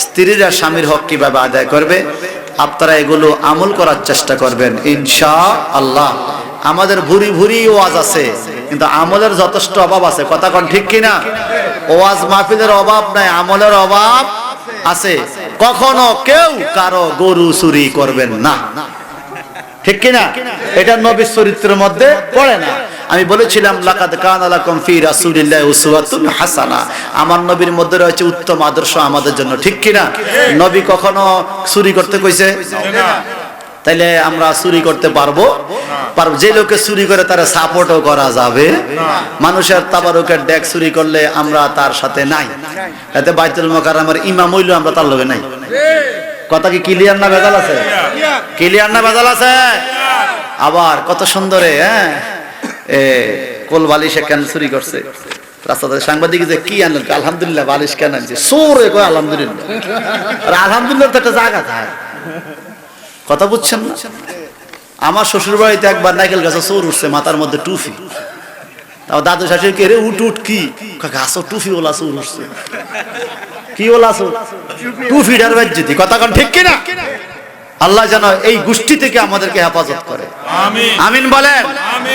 স্ত্রীরা স্বামীর হক কিভাবে আদায় করবে, আপনারা এগুলো আমল করার চেষ্টা করবেন ইনশাআল্লাহ। আমাদের ভুরি ভুরি ওয়াজ আছে, কিন্তু আমলের যথেষ্ট অভাব আছে। কথা কোন ঠিক কিনা? ওয়াজ মাহফিলের অভাব নাই, আমলের অভাব আছে। কখনো কেউ কারো গরু চুরি করবেন না, ঠিক কিনা? এটা নবীর চরিত্রের মধ্যে পড়ে না। আমি বলেছিলাম, লাকাদ কানা লাকুম ফি রাসূলিল্লাহি উসওয়াতুন হাসানা, আমার নবীর মধ্যে রয়েছে উত্তম আদর্শ আমাদের জন্য, ঠিক কিনা? নবী কখনো চুরি করতে কইছে? তাইলে আমরা চুরি করতে পারবো? যে লোকে চুরি করে তারা সাপোর্টও করা যাবে। মানুষের তাবারুকের ডেক চুরি করলে আমরা তার সাথে নাই, এতে বাইতুল মুকাররমের ইমাম হইলো আমরা তার লগে নাই। কথা কি ক্লিয়ার না ভেজাল আছে? ক্লিয়ার না ভেজাল আছে? আবার কত সুন্দরে কোল বালিশে কেন চুরি করছে, রাস্তাতে সাংবাদিক যে কি আনলেন, আলহামদুলিল্লাহ বালিশ কেন আনছে, সোরে কয় আলহামদুলিল্লাহ। আর আলহামদুলিল্লাহ তো একটা জায়গা থাকে, কথা বুঝছেন না? আমার শ্বশুর বাড়িতে একবার নাইকেল গাছে চোর উঠছে, মাথার মধ্যে টুফি। তাও দাদু শাশুড়ি কে রে উঠ উঠ, কি গাছ টুফি ওলা চোর উঠছে, কি ওলা চোর, টুফিটার বাজ্যতি। কথা কোন ঠিক কিনা? আল্লাহ যেন এই গোষ্ঠী থেকে আমাদেরকে হেফাজত করে, আমিন বলেন।